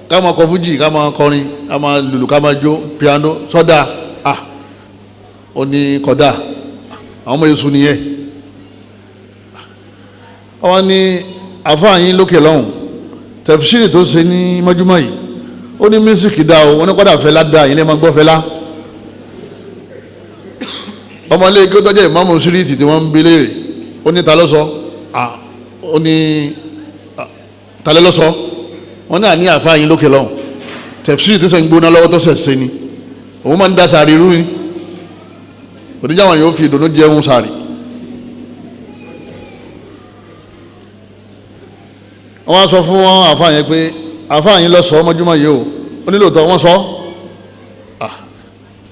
B: ká máa kọ fújì ká máa kọrin ká máa lùlù ká máa jó piano sọ́dà ó ní kọ́dà àwọn ọmọ Èṣù nìyẹn wọ́n ní àfáàyín lókè lọ́hùn tẹ̀fṣírì tó ṣe ní mọ́júmọ́ yìí ó ní mísíkì dá o wọ́n ní kọ́dà fẹ́lá dá yìí lè máa gbọ́ fẹ́lá ọmọlé kí ó tọ́jú ìmáàmù síríìtì tí wọ́n ń bi léèrè ó ní ta ló sọ ó ní talẹ́ ló sọ wọ́n náà ní àfáàyín lókè lọ́hùn tẹ̀fṣírì tó ṣe ń gbóná lọ́wọ́ tó ṣẹ̀ ṣe ni òun máa ń dá sàárì rú ni oníjàwọn yóò fi ìdùnnú jẹun sàárì wọ́n wá sọ fún wọn àfáàyín pé àfáàyín ló sọ ọmọjúmọ́ yìí o ó nílò tó wọ́n sọ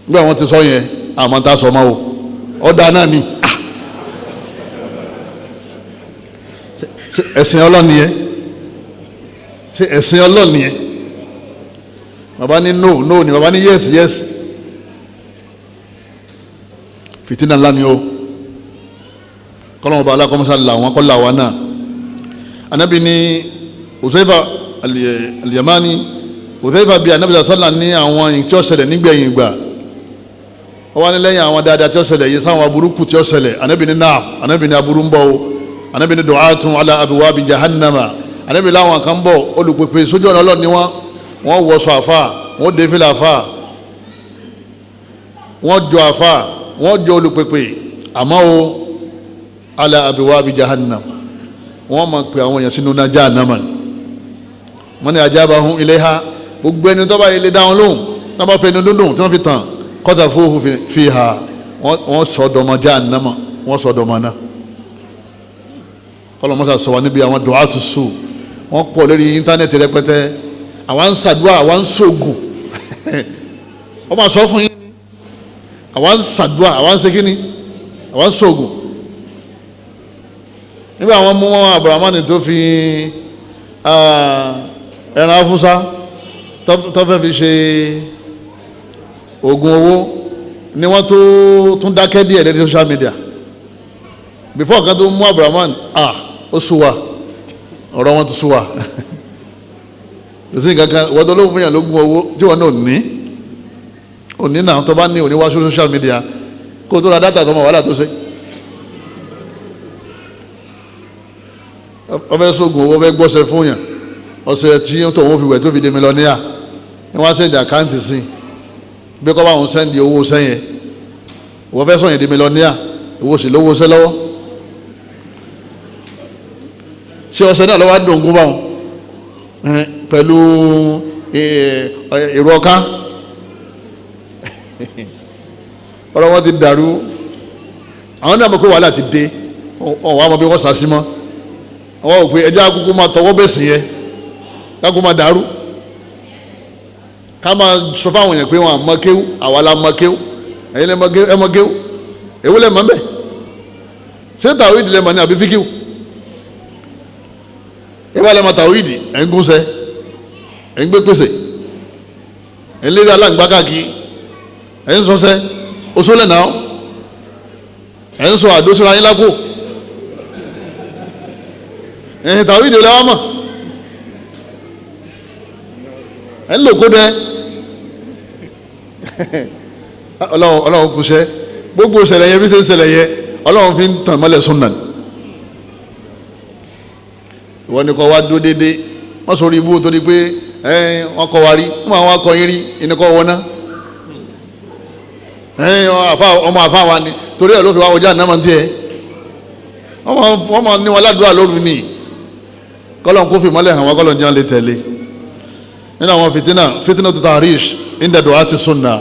B: nígbà wọ́n ti sọ yẹn àmọ́ tá a sọ mọ́ o ọ̀dà náà ni ẹ̀sìn Ọlọ́run nìyẹn ṣe ẹ̀sìn Ọlọ́run nìyẹn bàbá ní no ni bàbá ní yes fìtínà ńlá ni o kọ́lọ́mọba alákọ́mọ́sá là wọn kọ́ là wọn náà anabi ní Uzaifa al-Yamani Uzaifa bíi anabi sọ́là ní àwọn yìí tí ó ṣẹlẹ̀ nígbẹ̀yìn ìgbà wọ́n wá ní lẹ́yìn àwọn dáadáa tí ó ṣẹlẹ̀ yìí sáwọn aburúkú tí ó ṣẹlẹ̀ anabi ní náà anabi ní aburú ń bọ̀ o anabi ní du'atun ala abwabi jahannama anabi láwọn kan bọ̀ olùpèpè sójú ọ̀nà Ọlọ́run ni wọ́n wọṣọ àfà wọ́n dé fìlà àfà wọ́n jọ àfà wọ́n jọ olùpèpè àmọ́ o ala abwabi jahannam wọ́n máa pè àwọn èèyàn sínú náà jahannama wọ́n ní ajabahum ilayha gbogbo ẹni tó bá ilé dáhùn lóhùn tó bá fẹ́ ní dúndùn tí wọ́n fi tàn qadhafuhu fiha wọ́n sọ̀dọ̀mọ jahannama wọ́n sọ̀dọ̀mọ náà kọlọmọsà sọ wa níbi àwọn du'atu su wọ́n pọ̀ lórí íńtánẹ́ẹ̀tì rẹpẹtẹ àwọn ń ṣàdúrà àwọn ń ṣògùn wọ́n máa sọ fún yín àwọn ń ṣàdúrà àwọn ń ṣe kíni àwọn ń ṣògùn nígbà wọn mú wọn Abdulrahman tó fi ẹran afúnṣá tó fẹ́ fi ṣe oògùn owó ni wọ́n tó tún dákẹ́ díẹ̀ lórí social media before kan tó mú Abdulrahman ó sú wa ọ̀rọ̀ wọn tó sú wa kò sí kankan wọ́n tó ló fún yàn lógún owó tí wọ́n náà òní náà tó bá ní òní wá social media kó tó ra dátà tó mọ̀ wàhálà tó ṣe. wọ́n fẹ́ sógun owó fẹ́ gbọ́sẹ̀ fún yàn ọ̀sẹ̀ tí tó wọ́n fi wẹ̀ tó fi di mílíọ̀nìyà ni wọ́n á sẹ́ndì àkáǹtì sí bí kọ́ bá wọn sẹ́ndì owó sẹ́yìn wọ́n fẹ́ sọ̀yìn di mílíọ̀nìyà owó sì lówó sẹ́ lọ́wọ́ ṣé ọ̀sẹ̀ náà lọ́wọ́ á dùn gún báwọn pẹ̀lú èrò ọ̀ká ọ̀rọ̀ wọn ti dàrú àwọn náà mọ̀ pé wàhálà ti dé ọ̀wọ́ àmọ́ bí wọ́n sàásí mọ́ àwọn òpin ẹjẹ́ akúkú máa tọwọ́ bẹ̀sìn yẹn kákú máa dàrú ká máa sọ fáwọn yẹn pé wọn àmọ́ kéwú àwa la mọ̀ kéwú ẹ̀yin lẹ́ mọ̀ kéwú èwo lẹ́ mọ̀ ń bẹ̀ ṣé tàwídì lẹ́ mọ̀ ní àbí fíkíwù ìwà lẹ́ mọ̀ tàwídì ẹ̀ ń gúnṣẹ́ ẹ̀ ń gbé pèsè ẹ̀ ń lérí aláǹgbá káàkiri ẹ̀ ń sọ́sẹ́ oṣoolẹ̀ náà ẹ̀ ń sọ àdóṣọ́ra yín lápò ẹ̀yìn tàwídì lẹ́wọ́ mọ̀ ẹ̀ ń lò kó dẹ́ ọlọ́run kù sẹ́ gbogbo ìṣẹ̀lẹ̀ yẹn bí ṣe ń ṣẹlẹ̀ yẹn ọlọ́run fi ń tàn mọ́lẹ̀ Sunnah ìwọ ni kọ́ wá dúró déédéé wọ́n sọ orí ibú torí pé wọ́n kọ́ wa rí wọ́n máa wá kọ́ yín rí ìníkọ́ wọn ná ọmọ àfa wa ni torí ẹ̀ ló fi wá ọjà náà máa ń tiẹ̀ wọ́n máa ní wọn ládùúgbò lóru ni kọ́lọ́n kó fi mọ́lẹ̀ hàn wọ́n kọ́lọ́n jẹ́ lè tẹ̀lé nínú àwọn fitina tó tahrish inda du'ati Sunnah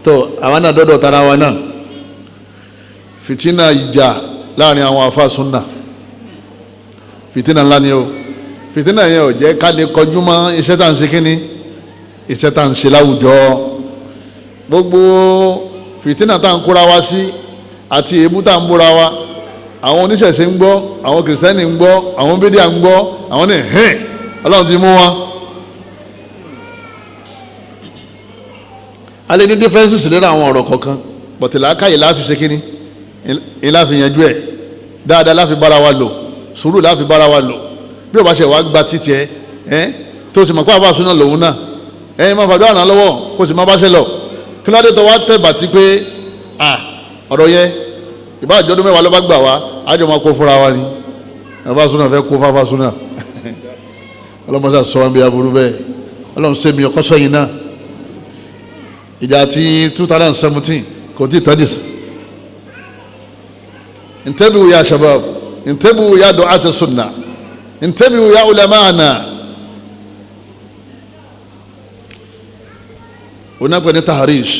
B: tó àwọn náà dọ́dọ̀ tara wa náà fitina ìjà láàrin àwọn afa Sunnah fitina ńlá ni o fitina yẹn ò jẹ́ ká lè kọjú mọ́ iṣẹ́ tá à ń ṣe kínní iṣẹ́ tá à ń ṣe láwùjọ gbogbo fitina tá à ń kóra wa sí àti èébú tá à ń bóra wa àwọn oníṣẹ̀ṣe ń gbọ́ àwọn kìrìsìtẹ́nì ń gbọ́ àwọn bídíà ń gbọ́ àwọn ní ọlọ́run ti mú wọn. a lè ní differences lórí àwọn ọ̀rọ̀ kọ̀ọ̀kan bọ̀tẹ̀lá káyè láfi ṣe kínní láfi yanjú ẹ̀ dáadáa láfi bára wa lò sùúrù láfi bára wa lò bí o bá ṣe wàá gba títì ẹ tó sì mọ̀ pé àbá súná lòun náà máa fàdúrà náà lọ́wọ́ kó sì máa bá ṣe lọ kí ló dé tó wá tẹ̀ bàtí pé ọ̀rọ̀ yẹ ìbá àjọ̀dún mẹ́wàá ló bá gbà wá àjọ máa kó fúnra wa ni àbá súná fẹ́ kó fáfá súná ọlọ́mọdé sọ wọn bí aburú bẹ́ẹ̀ ọlọ́run ṣe mi ọkọ sẹ́yìn náà ìjà ti 2017 kò tí ì tọ́jú sí intabihu ya shabab intabihu ya du'at Sunnah intabihu ya ulama'ana onápẹ́ ní tahrish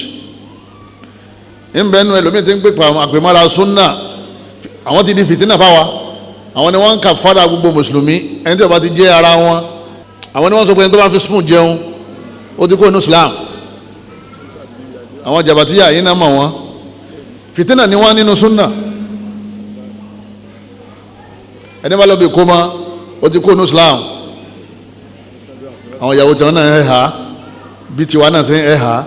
B: ńbẹ́nu ẹlòmíì tí ń pè pa àwọn àpèmọ́ra Sunnah àwọn ti di fìtínà fáwa àwọn ni wọ́n ń kà fara gbogbo mùsùlùmí ẹni tí ó bá ti jẹ́ ara wọn àwọn ni wọ́n sọ pé ẹni tó bá fi spoon jẹun ó ti kó inú Islam àwọn jàbàtíyà yìí náà mọ̀ wọ́n fìtínà ni wọ́n nínú Sunnah ẹni bá lọ bí kó ma ó ti kó inú Islam àwọn ìyàwó tí wọn náà ẹ̀ ha bí tiwa náà ṣe ń ẹ̀ ha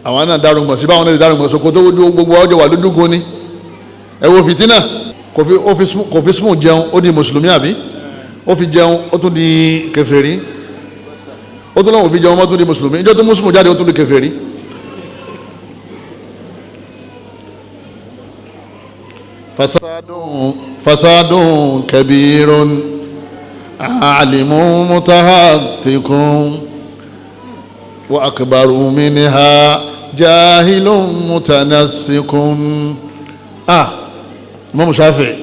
B: àwọn náà dárúgbọ̀n sí báwọn náà ti dárúgbọ̀n so kó tó gbogbo ọjọ́ wà lójúgun ni ẹ wo fìtínà kò fi spoon jẹun ó di mùsùlùmí àbí ó fi jẹun ó tún di kèfèrí ó tún lọ́wọ́ fi jẹun ó tún di mùsùlùmí ìjọ tó mùsùlùmí jáde ó tún di kèfèrí. fasadun kabirun alimun mutahattikun wa akbaru minha jahilun mutanassikun. Imam Shafi'i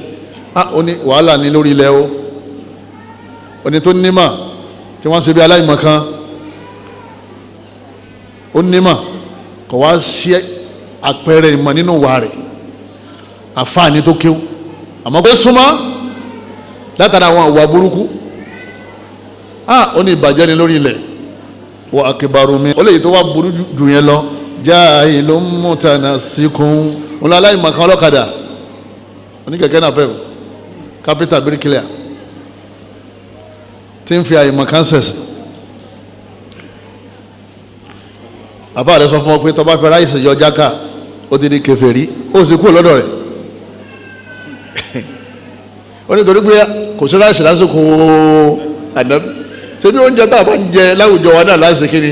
B: ó ní wàhálà ní lórí ilẹ̀ o oní tó nímà tí wọ́n ń ṣe bí aláìmọ̀ kan ó nímà kò wá sí àpẹẹrẹ ìmọ̀ nínú wà rẹ̀ àfáàní tó kéwú àmọ́ pé súnmọ́ látara àwọn àwà burúkú ó ní ìbàjẹ́ ní lórí ilẹ̀ wa akbaru min ó lè tó wá burú jù yẹn lọ jahilun mutanassikun òun lọ aláìmọ̀ kan ọlọ́kadà oníkẹ̀kẹ́ náà pẹ̀lú kápítà bíríkìlẹ̀ tí ń fi àyèmọ̀ kan sẹ̀sì àbá rẹ̀ sọ fún ọ pé tọba fẹ́ ráìsì yọ jáká ó ti di kèfèrí ó sì kú lọ́dọ̀ rẹ̀ ó ní torí pé kò sí ráìsì lásìkò ànábì ṣebí oúnjẹ tá a bá ń jẹ láwùjọ wa náà láti ṣe kíni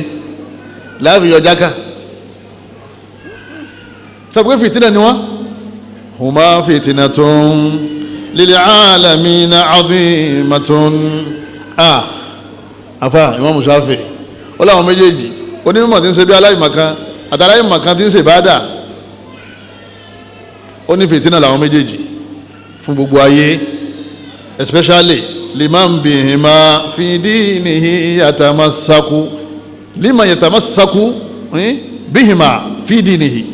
B: láàbì yọjá ká sọ pé fìtínà ni wọ́n huma fitnatun lil alamina azimatun àfa Imam Shafi ó láwọn méjèèjì onímọ̀ tí ń ṣe bí aláìmọ̀kan àtàláìmọ̀kan tí ń ṣe ìbádà ó ní fìtínà làwọn méjèèjì fún gbogbo ayé especially liman bihima fi dinihi yatamassaku liman yatamassaku bihima fi dinihi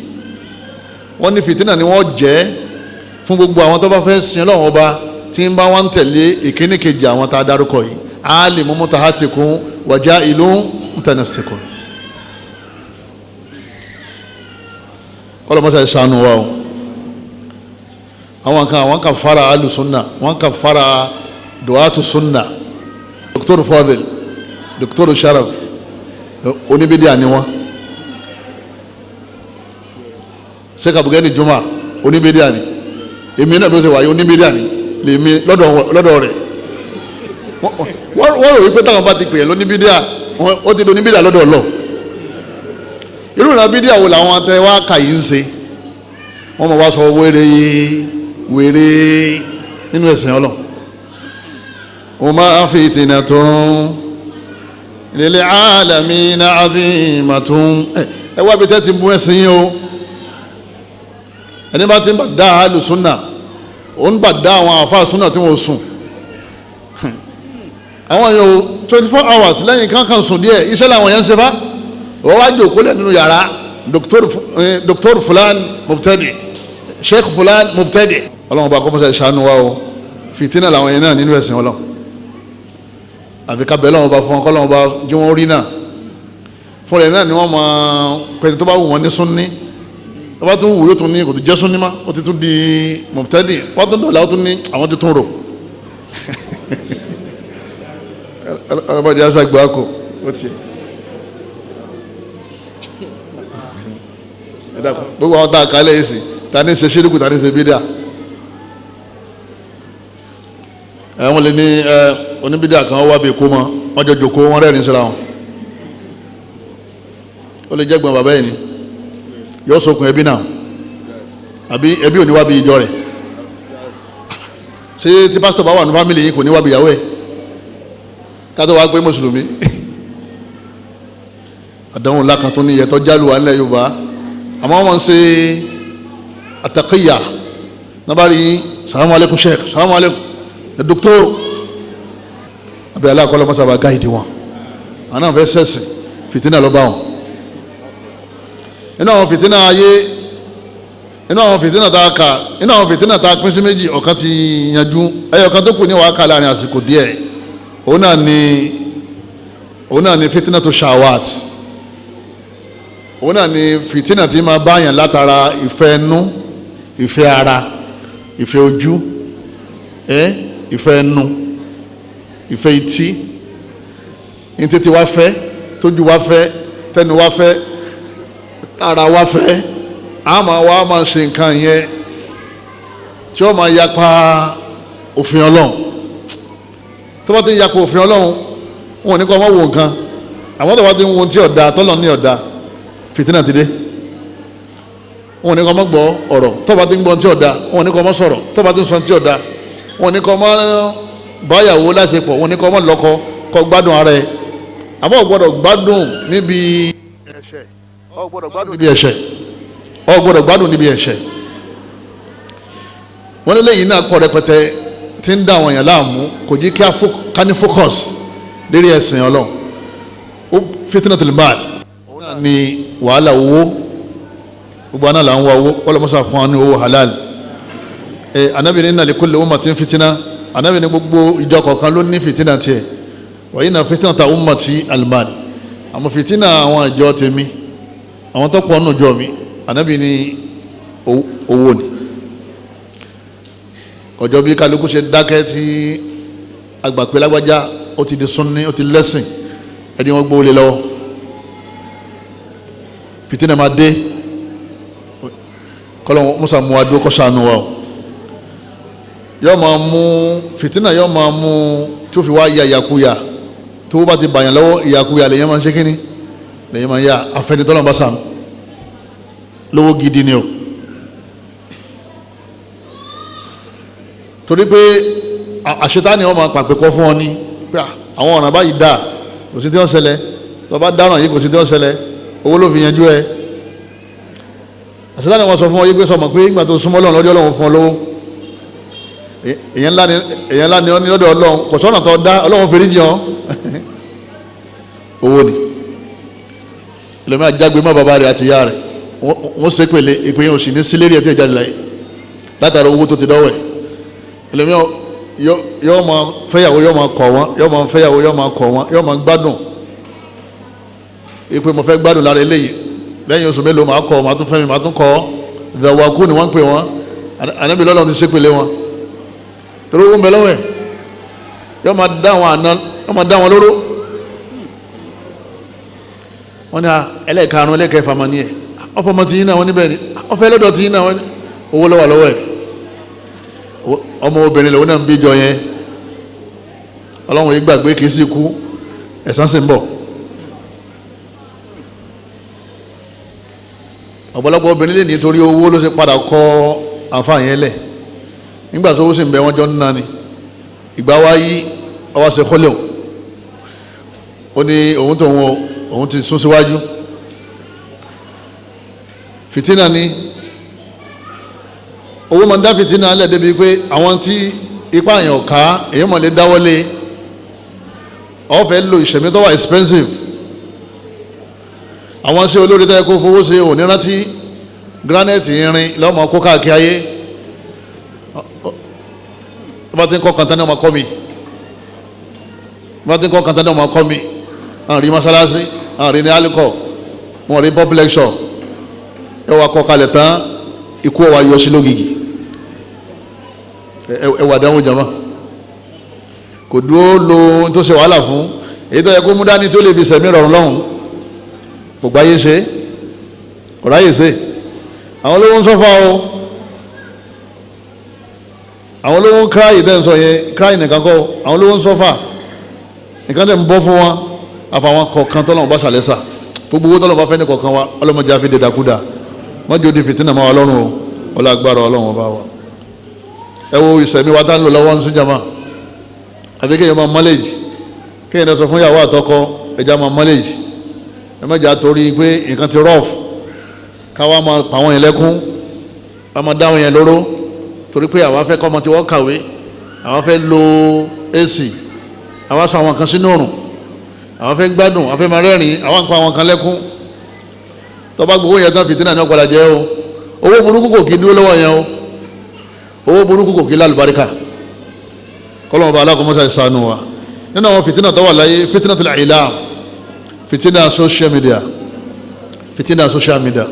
B: wọ́n ní fìtínà ni wọ́n jẹ́ fún gbogbo àwọn tó bá fẹ́ sin Ọlọ́run ọba tí ń bá wọn tẹ̀lé ìkíní kejì àwọn tá a dárúkọ yìí alimu mutahatikun wa ja'ilun mutanassikun ọlọ́mọṣẹ́ ìṣàánú wa o àwọn kan àwọn kan fara alusunna wọn kan fara duwatu sunna Dr. Fadil Dr. Sharaf oníbídíà ni wọn Sheikh Abugani Juma oníbídíà ni èmi náà bí ó ṣe wáyé oníbídíà ni lèmi lọ́dọ̀ rẹ̀ wọ́n rò wípé táwọn bá ti pè é lóníbídíà ó ti di oníbídíà lọ́dọ̀ lọ irú ìrìnà bídíà wo làwọn tẹ wá kà yìí ń ṣe wọ́n mọ̀ wá sọ wéré nínú ẹ̀sìn Ọlọ́run huma fitnatun lil alamina azimatun ẹ wá bí tẹ́ ti mú ẹ̀sìn yín o ẹni bá ti ń bà dá àlù súnà ó ń bà dá àwọn àfáà súnà tí wọ́n sùn àwọn yòó 24 hours lẹ́yìn kankan sùn díẹ̀ iṣẹ́ làwọn yẹn ń ṣe bá wọ́n wá jòkó lẹ̀ nínú yàrá Dr. Fulan mubtadi Sheikh Fulan mubtadi ọlọ́run bá kọ́mọ́sá ìṣàánú wa o fìtínà làwọn yẹn náà nínú ẹ̀sìn Ọlọ́run àfi ká bẹ́ẹ̀ lọ́wọ́ bá fún wọn kọ́ lọ́wọ́ bá jí wọ́n rí náà fúnra ẹ̀ náà ni wọ́n máa pẹ̀lú tó bá wù wọ́n ní súnní tó bá tún wù yóò tún ní kò tó jẹ́ súnní má ó ti tún di mubtadi wọ́n tún dọ̀là ó tún ní àwọn ti tún rò ọlọ́mọdé aṣáájú àkó ó ti gbogbo àwọn tá a kálẹ̀ yìí sí ta ní ṣe ṣírùkù ta ní ṣe bídà wọ́n lè ní oníbídà kan wá bí kó mọ́ wọ́n jọ jòkó wọ́n rẹ́rìn síra wọn ó lè jẹ́gbọ́n bàbá yìí ni yóò sókun ẹbí náà àbí ẹbí ò ní wá bí ìjọ rẹ̀ ṣé tí pásítọ̀ bá wà ní fámìlì yìí kò ní wá bí ìyàwó ẹ̀ kátó wá pé mùsùlùmí àdánwò ńlá kan tó ní ìyẹ̀tọ́ jálù wà nílẹ̀ Yorùbá àmọ́ wọ́n ń ṣe àtàkìyà nábàárí salamu alaikum sheikh salamu alaikum doctor àbí aláàkọ́lọ́ mọ́sábà gáìdì wọn àwọn náà fẹ́ sẹ́sìn fìtínà ló bá wọn inú àwọn fìtínà ayé inú àwọn fìtínà tá a kà inú àwọn fìtínà tá a pín sí méjì ọ̀kan ti yanjú ẹyọ̀kan tó kù ní wàá kà láàrin àsìkò díẹ̀ òun náà ni fìtínà tó shawat òun náà ni fìtínà tí máa báyàn látara ìfẹ́ ẹnu ìfẹ́ ara ìfẹ́ ojú ìfẹ́ ẹnu ìfẹ́ etí ìtètè wá fẹ́ tójú wá fẹ́ tẹnu wá fẹ́ ara wá fẹ́ àmọ́ wa máa ṣe nǹkan yẹn tí ó máa yapa òfin Ọlọ́run tó bá ti ń yapa òfin Ọlọ́run wọn ò ní kọ́ ọmọ wo nǹkan àwọn tó bá ti ń wo tí ọ̀dà tọ́lọ̀ ní ọ̀dà fìtínà ti dé wọn ò ní kọ́ ọmọ gbọ́ ọ̀rọ̀ tó bá ti ń gbọ́ tí ọ̀dà wọn ò ní kọ́ ọmọ sọ̀rọ̀ tó bá ti ń sọ tí ọ̀dà wọn ò ní kọ́ ọmọ báyàwó láṣepọ̀ wọn ò ní kọ́ ọmọ lọ́kọ kọ́ gbádùn ara ẹ̀ àmọ́ ò gbọ́dọ̀ gbádùn níbi ẹ̀ṣẹ̀ ò gbọ́dọ̀ gbádùn níbi ẹ̀ṣẹ̀ ò gbọ́dọ̀ gbádùn níbi ẹ̀ṣẹ̀ wọn lé lẹ́yìn náà kọ́ rẹpẹtẹ tí ń dá àwọn èèyàn láàmú kò jí ká ní focus lérí ẹ̀sìn Ọlọ́run ó fitnatul mal òun náà ni wàhálà owó gbogbo àná là ń wá owó ọlọmọsà fún wa ní owó halal anabi ní inna li kulli ummatin fitina anabi ní gbogbo ìjọ kọ̀ọ̀kan ló ní fitina tiẹ̀ wa inna fitnata ummati al-mal àmọ́ fitina àwọn ìjọ tèmi àwọn tó pọ̀ nù jọ mi anabi ní owó ni ọjọ́ bí kálukú ṣe dákẹ́ tí agbàpẹ́ lágbájá ó ti di sunni ó ti lẹ́sìn ẹni wọ́n gbówó lé lọ́wọ́ fitina máa dé kọ́lọ́ musa mu adó kọ́sánú wa o yóò máa mú fitina yóò máa mú tí ó fi wá ya yakuya tó bá ti bàyàn lọ́wọ́ ìyàkuyà lèyàn máa ń ṣe kíní lèyàn máa ń yá afẹnitọ́lọ́ bá sàmù lówó gidi ni o torí pé àṣetáni wọn máa pàpẹ kọ fún ọ ní pé àwọn ọ̀nà báyìí dáa kò sí tí wọ́n ṣẹlẹ̀ tó bá dáràn yìí kò sí tí wọ́n ṣẹlẹ̀ owó ló fi yanjú ẹ àṣetáni wọn sọ fún ọ yí pé sọmọ pé ìgbà tó súnmọ́ Ọlọ́run lọ́jọ́ Ọlọ́run fún ọ lówó èyàn ńlá ni ọ ní lọ́dọ̀ Ọlọ́run kò sọ́nà tó dá Ọlọ́run fèrè jìn ọ owó ni ẹlòmíì àjágbe mọ́ bàbá rẹ̀ àti ìyá rẹ̀ wọ́n ṣe pèlè ìpè yẹn ò sì ní sílérí ẹ̀ tí ì jáde láyé látara owó tó ti dọ́wọ́ ẹ̀ ẹlòmíì yóò máa fẹ́yàwó yóò máa kọ̀ wọ́n yóò máa fẹ́yàwó yóò máa kọ̀ wọ́n yóò máa gbádùn ìpè mo fẹ́ gbádùn lára eléyìí lẹ́yìn oṣù mélòó máa kọ̀ máa tún fẹ́ mi máa tún kọ́ ìdàwákú ni wọ́n ń pè wọ́n ànábì lọ́lọ́run ti ṣe pèlè wọn torí owó ń bẹ lọ́wọ́ ẹ̀ yóò máa dá wọn lóró wọ́n ní ẹlẹ́ẹ̀karùn ẹlẹ́ẹ̀kẹfà máa ní ẹ̀ ọfọ ọmọ tí yín náà wọ́n níbẹ̀ ni ọfọ ẹlọ́dọ̀ tí yín náà wọ́n ní owó lọ́wọ́ lọ́wọ́ ẹ̀ ọmọ obìnrin lòun náà ń bíjọ yẹn Ọlọ́run yìí gbàgbé kìí sí kú ẹ̀san sì ń bọ̀ ọ̀pọ̀lọpọ̀ obìnrin lè nítorí owó ló ṣe padà kọ àǹfààní yẹn lẹ̀ nígbà tó owó sì ń bẹ wọ́n jọ ń ná ni ìgbà wá yí ọwọ́ ṣe kọ́lẹ̀ ó ní òun ti sún síwájú fìtínà ni owó máa ń dá fìtínà lẹ̀ débi pé àwọn tí ipa àyàn ká èyí mọ̀ lè dáwọ́lé ó fẹ́ lo ìṣẹ̀mí tó wà expensive àwọn ṣé olórí tó yẹ kó fowó ṣe òní rántí granite irin lọ́mọ kó káàkiri ayé tó bá ti ń kọ́ kàntán ní ọmọ kọ́ mi àrí mọ́sálásí àrí ní alikọ́ wọn rí public lecture ẹwà kọkalẹ̀ tán ikú ọwà yọ sí lógìgì ẹwà dáhùn jama kò dúró lo tó ṣe wàhálà fún èyí tó yẹ kó mú dání tó lè fi sẹ̀mí rọrùn lọ́hùn kò gbáyé ṣe ọ̀ráyè ṣe àwọn olówó ń sọ́fà o àwọn olówó ń kíráyì tẹ́ ń sọ yẹn kíráyì nìkan kọ́ àwọn olówó ń sọ́fà nìkan tẹ́ ń bọ́ fún wọn àfàwọn kọ̀ọ̀kan tọ́lọ́wọ́n bá ṣàlẹ́sà gbogbo owó tọ́lọ́wọ́n bá fẹ́ ní kọ̀ọ̀kan wa ọlọ́mọdé àfi dèdàkúdà wọ́n jẹ́ odi fìtínà máa wà lọ́rùn o ọlọ́gbàrá ọlọ́run bá wa ẹ wo ìsẹ̀mí wa tá ń lò lọ́wọ́ ń síjàmá àfi kéèyàn máa mọ́lẹ́jì kéèyàn náà sọ fún ìyàwó àtọkọ ẹja máa mọ́lẹ́jì ẹ mẹ́jà torí pé nǹkan ti rọ́ọ̀f káwa máa pa àwọn yẹn lẹ́kún ká máa dá àwọn yẹn lóró torí pé àwa fẹ́ kọ́ ọmọ tí wọ́n kàwé àwa fẹ́ lo AC àwa sọ àwọn kan sínú òrùn àwa fẹ́ gbádùn àwa fẹ́ máa rẹ́rìn àwa ń pa àwọn kan lẹ́kún tọba gbogbo yẹn tán fìtínà ní ọ̀padà jẹ́ o owó burúkú kò kí dúró lọ́wọ́ yẹn o owó burúkú kò kí lálùbáríkà kọ́lọ́mọba aláàkọ́mọ́sá ìsànú wa nínú àwọn fìtínà tó wà láyé fìtínà tó láìlá fìtínà social media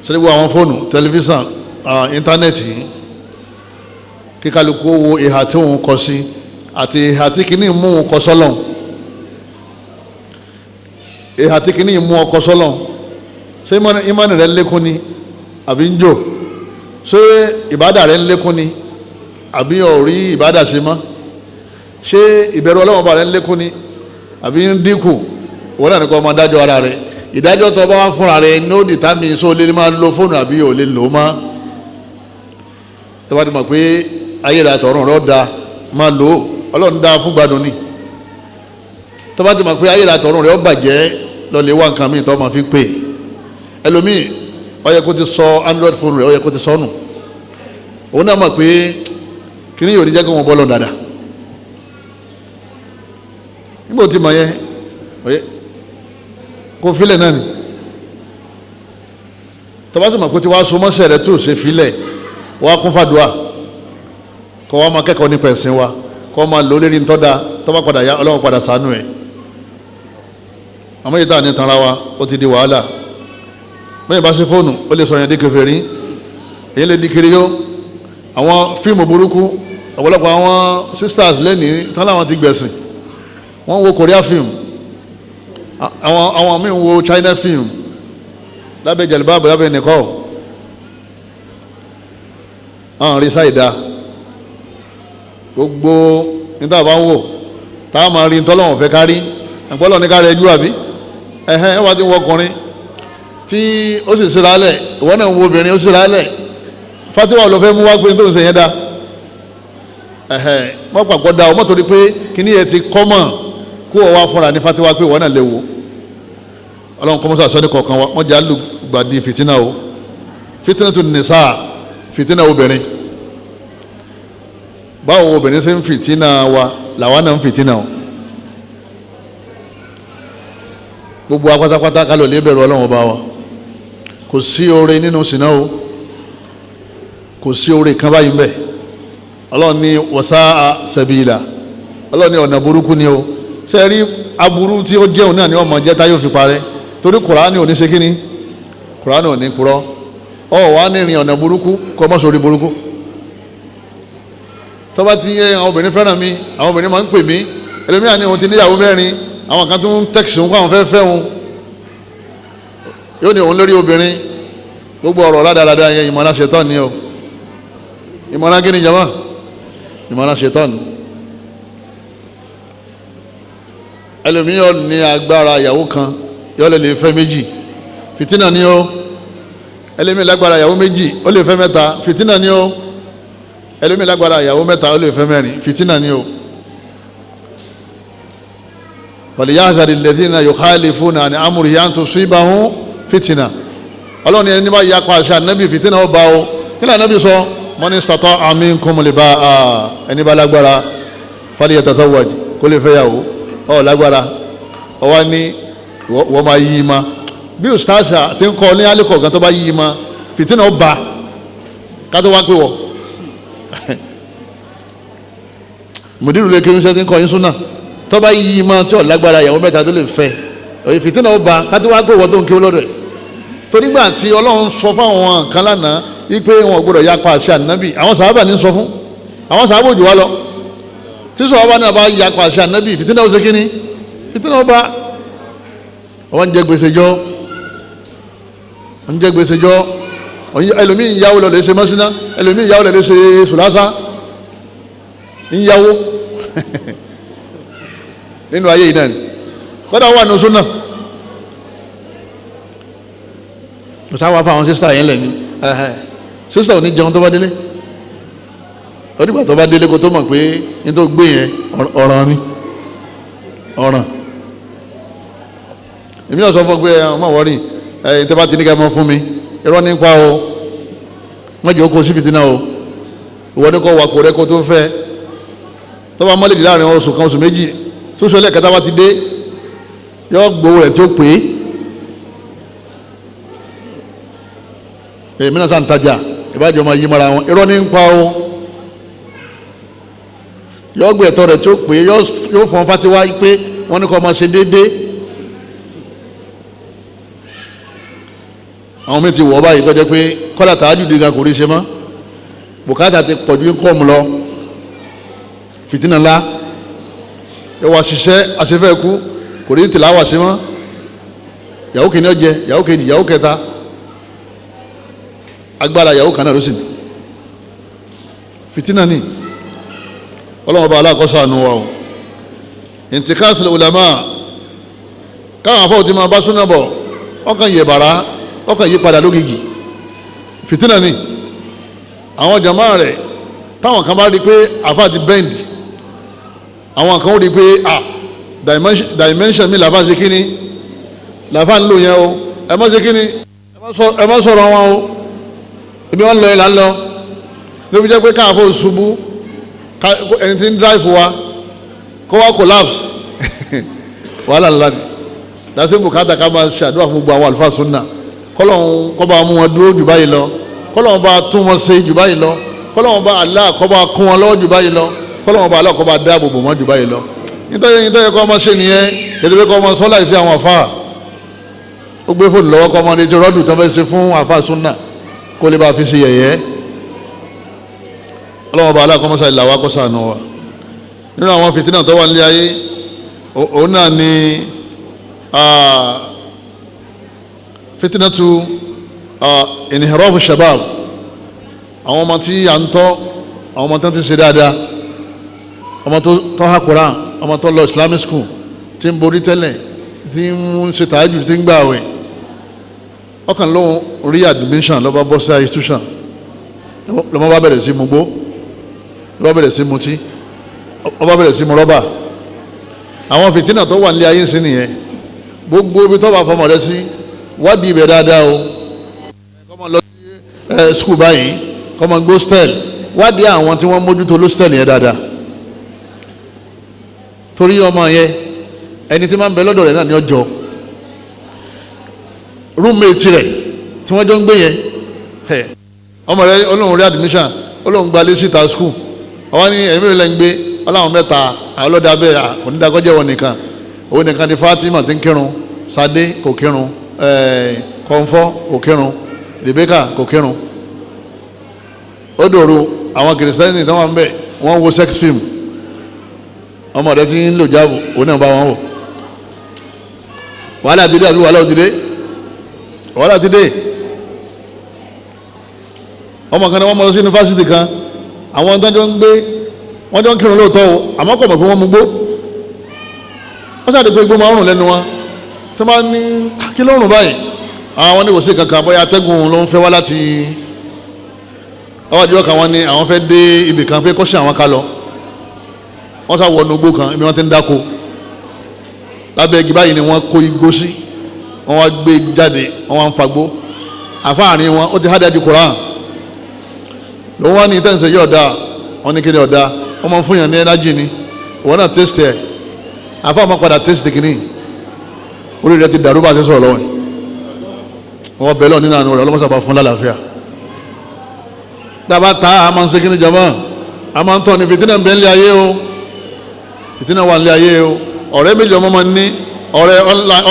B: sẹ́ni gbogbo àwọn fóònù tẹlifíṣàn íńtánẹ́ẹ̀tì kíkálukú wo ìhà tí òun kọ sí àti ìhà tí kìíní mú òun kọ sọ́lọ̀ ìhà tí kìíní mú ọkọ sọ́lọ̀ ṣé ìmánì rẹ̀ ń lékún ni àbí ń jò ṣé ìbádà rẹ̀ ń lékún ni àbí ọ̀rí ìbádà ṣe mọ́ ṣé ìbẹ̀rù Ọlọ́run bá rẹ̀ ń lékún ni àbí ń dínkù wọ́n náà ní kọ́ ọmọ dájọ́ ara rẹ̀ ìdájọ́ tó bá wá fúnra rẹ̀ ní ó dìtà mi só lè máa lo fóònù àbí ò lè lò ó mọ́ tó bá ti mọ̀ pé ayé rẹ̀ àtọ̀run rẹ̀ da máa lò ó Ọlọ́run dá fún gbádùn ni tó bá ti mọ̀ pé ayé rẹ̀ àtọ̀run rẹ̀ ó bàjẹ́ lọ lè wá nǹkan míì tó máa fi pè ẹlòmíì ó yẹ kó ti sọ Android phone rẹ̀ ó yẹ kó ti sọnù òun náà mọ̀ pé kí ni yóò ní jẹ́ kó wọn bọ́ lọ dáadáa nígbà tí mọ̀ yẹn kó filẹ̀ náà ni tọ́ba tó mọ̀ pé tí wàá so mọ́sẹ̀ rẹ tó ṣe filẹ̀ wàá kún fàdúà kọ́ wa máa kẹ́kọ̀ọ́ nípa ẹ̀sìn wa kọ́ máa lò lérí ntọ́da tọ́ba padà ya Ọlọ́run padà sànú ẹ̀ àmọ́ yìí tá à ní tanra wa ó ti di wàhálà bẹ́ẹ̀ bá ṣe fóònù ó lè sọ yẹn di kèfèrí èyí lè di kiri yó àwọn fíìmù burúkú ọ̀pọ̀lọpọ̀ àwọn sisters lẹ́nìí tán láwọn ti gbẹ̀sìn wọ́n wo Korea film àwọn míì ń wo China film lábẹ́ jẹ̀lúbáàbù lábẹ́ nìkọ́ àwọn rí sáìdá gbogbo níta bá ń wò táwọn máa rí ntọ́lọ́wọ̀n fẹ́ kárí àgbọ́lọ́ ní kárí ẹjú àbí ẹ wá ti wọ ọkùnrin tí ó sì síra lẹ̀ ìwọ náà wo obìnrin ó síra lẹ̀ fatiwa ló fẹ́ mú wá pé tó ń ṣe yẹn dá wọ́n pàpọ̀ dá o mọ́tò rí pé kíní yẹn ti kọ́mọ̀ kó o wá fúnra ní fatiwa pé ìwọ náà lè wò ọlọ́run kọ́mọ́sá sọ́ni kọ̀ọ̀kan wa wọ́n jẹ́ alùgbàdì fìtínà o fìtínà tó nìsa fìtínà obìnrin báwo obìnrin ṣe ń fìtínà wa làwa náà ń fìtínà o gbogbo apátápátá kálọ̀ lè bẹ̀rù ọlọ́run ọba wa kò sí oore nínú ṣìnà o kò sí oore kan báyìí ń bẹ ọlọ́run ní wasa sabila ọlọ́run ní ọ̀nà burúkú ni o ṣe rí aburú tí ó jẹun náà ni ọmọ jẹta yóò fi parẹ́ torí kùránì ò ní ṣe kíní kùránì ò ní kúrọ́ ọ wà ní ìrìn ọ̀nà burúkú kọ́ mọ́ sórí burúkú tọ́ba ti yẹ àwọn obìnrin fẹ́ràn mi àwọn obìnrin máa ń pè mí ẹlòmíràn ní òun ti níyàwó mẹ́rin àwọn kan tó ń tẹ́kisì òun kó àwọn fẹ́ fẹ́ òun yóò ní òun lórí obìnrin gbogbo ọ̀rọ̀ rádaràda yẹn ìmọ̀ràn ṣetán ni o ìmọ̀ràn kí ni jama ìmọ̀ràn ṣetán ẹlòmíràn ní agbára ìyàwó kan yóò lè fẹ́ méjì fìtínà ni o ẹlòmíràn lágbára ìyàwó méjì ó lè fẹ́ mẹ́ta fìtínà ni o ẹlòmíràn lágbára ìyàwó mẹ́ta ó lè fẹ́ mẹ́rin fìtínà ni o. wàlíyáhàzàrí alladhina yukhalifuna an amrihi an tusibahum fìtínà ọlọ́run ẹni bá yà pa àṣà nábì fìtínà ó bá o kí lóò nábì sọ man istata'a minkumul ba'a ẹni bá lágbára falyatazawwaj kó lè fẹ́ yàwó ọ lágbára ọ wá ní wọ́n máa yí i ma bí ustaasa ti ń kọ́ ní alẹ́kọ̀ọ́ gan tó bá yí i ma fìtínà ó bá ká tó wá pé wọ́ mùdírù lè kéwìn sẹ́ ti ń kọ́ yín súnà tó bá yí i ma tí ò lágbára ìyàwó mẹ́ta tó lè fẹ́ òye fìtínà ó bá ká tó wá pé wọ́ tó ń kéwìn lọ́dọ̀ ẹ̀ torí gbà tí ọlọ́run sọ fáwọn kan lánàá wípé wọn gbọ́dọ̀ yapa àṣẹ ànábì àwọn sàhábà ní sọ fún àwọn sàhábà òjò wá lọ tí sàhábà náà bá yapa àṣẹ ànábì fìtínà ó ṣe kíní fìtínà ó bá wọ́n jẹ gbèsè jọ ẹlòmíì ìyàwó lọ lè ṣe mọ́síná ẹlòmíì ìyàwó lọ lè ṣe sùlásá ìyàwó nínú ayé yìí náà ni kọ́dà wà ní Sunnah mùsàwá fáwọn sísítà yẹn lẹ́ni sísítà ò ní jẹun tó bá délé onígbà tó bá délé kó tó mọ̀ pé ní tó gbé yẹn ọ̀ràn ni ọ̀ràn èmi náà sọ fún pé ọmọ wọrí ẹ̀yin tẹ́ bá ti ní ká mọ́ fún mi irọ́ nípa o wọ́n jẹ́ okòó sí fìtínà o ìwọ ní kò wà kó rẹ kó tó fẹ́ tó bá mọ́lẹ̀dì láàrin oṣù kan oṣù méjì tó sọ lẹ́ẹ̀kẹta bá ti dé yọ gbowó rẹ̀ tí ó pè é èmi náà sàn tajà ìbájọ́ máa yí mara wọn irọ́ nípa o yọ gbé ẹ̀tọ́ rẹ̀ tí ó pè é yóò fọ́n fatiwa pé wọ́n ní kó máa ṣe déédéé. àwọn mi ti wọ̀ báyìí tó jẹ́ pé kọ́dà tààjù dìgbà kò rí ṣe mọ́ bùkátà ti pọ̀jù kọ́ọ̀mù lọ fìtínà ńlá ẹ wá ṣiṣẹ́ àṣefẹ́ kú kò rí tìláwà ṣe mọ́ yàwó kìíní ọjẹ yàwó kejì yàwó kẹta agbára yàwó kan náà ló sì ní fìtínà ní ọlọ́wọ́n bá aláàkọ́sọ àánú wa o intikas ulama káwọn afọ́ ti máa bá súnà bọ̀ ọkàn yẹ bàrá ọkàn yí padà lógìgì fìtínà ni àwọn jàmáà rẹ̀ táwọn kan bá rí pé àfa ti bẹ́ǹdì àwọn kan ó rí pé dimension mi làfa ṣe kíni làfa ń lò yẹn o ẹ má ṣe kíni ẹ má sọ̀rọ̀ wọn o ibi wọn lọ yẹn là ń lọ ló fi jẹ́ pé káàfó ṣubú ẹni tí ń drive wa kó wá collapse wàhálà ńlá ni lásìkò bùkátà ká máa ṣàdúrà fún gbogbo àwọn àlùfáà sunna kọ́lọ́hún kó bá mú wọn dúró jù báyìí lọ kọ́lọ́hún bá tún wọn ṣe jù báyìí lọ kọ́lọ́hún bá Allah kó bá kún wọn lọ́wọ́ jù báyìí lọ kọ́lọ́hún bá Allah kó bá dáàbò bò wọn jù báyìí lọ nítorí kọ́ ọmọ ṣe nìyẹn ètò pé kọ́ ọmọ sọ́lá ìfẹ́ àwọn àfáà ó gbé fóònù lọ́wọ́ kọ́ ọmọ ní ti rọ́dù tó fẹ́ ṣe fún àfáà sunna kó lè bá fi ṣe yẹ̀yẹ́ ọlọ́wọ́ bá Allah kó mọ́ sàlẹ̀ làwọn akọ́sà àná wa nínú àwọn fìtínà tó wà nílé ayé òun náà ni fitinatu inhirafu shabab àwọn ọmọ tí à ń tọ́ àwọn ọmọ tó ti ṣe dáadáa ọmọ tó ha Qur'an ọmọ tó lọ Islamic school tí ń borí tẹ́lẹ̀ tí ń ṣe tààjù tí ń gbà wẹ̀ ọkàn lóhun rí admission lọ́ba bọ́ sí institution lọ́mọ bá bẹ̀rẹ̀ sí mugbó lọ́ba bẹ̀rẹ̀ sí mutí ọba bẹ̀rẹ̀ sí mu rọ́bà àwọn fìtínà tó wà nílé ayé sí nìyẹn gbogbo ibi tó bá fọmọ rẹ sí wádìí ibẹ̀ dáadáa o kọ́mọ lọ sí skul báyìí kọ́mọ gbó hostel wádìí àwọn tí wọ́n mójútó hostel yẹn dáadáa torí ọmọ yẹn ẹni tí máa ń bẹ lọ́dọ̀ rẹ̀ náà ní ọjọ́ roommate rẹ̀ tí wọ́n jọ ń gbé yẹn ọmọ rẹ̀ olóhùn rí admission olóhùn gbalé síta skul àwọn ní ẹ̀mí rẹ̀ ń gbé ọláwọn mẹ́ta àwọn ọlọ́dẹ abẹ́ onídàgọ́jẹ́ wọn nìkan òun nìkan ni Fatima ti ń kírun Sadé kò kírun Kọ́ńfọ́ kò kírun Rebecca kò kírun ó dòru àwọn kìrìsìtẹ́nì tí wọ́n ń bẹ̀ wọ́n wo sex film ọmọ rẹ ti ń lò jáàbù òun náà bá wọn wò wàhálà ti dé àbí wàhálà ti dé wàhálà ti dé ọmọ kan ní wọ́n mọ sí yunifásitì kan àwọn tó ń gbé wọ́n jọ ń kírun lóòótọ́ o àmọ́ kò mọ̀ pé wọ́n mú gbó wọ́n sáré pé gbó máa ń rùn lẹ́nu wọn tó máa ní kí ló ń rùn báyìí àwọn ní kò sí kankan bóyá atẹ́gùn ló ń fẹ́ wá láti ọwọ́ àdìyọ́ kan wọ́n ní àwọn fẹ́ dé ibì kan pé kọ́ṣẹ́ àwọn ká lọ wọ́n sá wọnú igbó kan ibi wọ́n ti ń dáko lábẹ́ igi báyìí ni wọ́n kó igbó sí wọ́n wá gbé igi jáde wọ́n wá ń fagbó àfáàrin wọn ó ti hádà di Qur'an lòun wá ní tẹ́ǹsẹ̀ yí ọ̀dà wọ́n ní kíni ọ̀dà wọ́n máa ń fún yàn ní ẹnájì ni ìwọ náà tẹ́sítì ẹ̀ àfáà máa padà tẹ́sítì kìíní orí rẹ̀ ti dàrú bá a ṣe sọ̀rọ̀ lọ́wọ́ wọ́n bẹ̀ lọ nínú àánú rẹ̀ ọlọ́mọṣàbà fún lálàáfíà dábàá ta a máa ń ṣe kíni jama a máa ń tọ́ ni fìtínà ń bẹ nílé ayé o fìtínà wà nílé ayé o ọ̀rẹ́ méjì ọmọ máa ń ní ọ̀rẹ́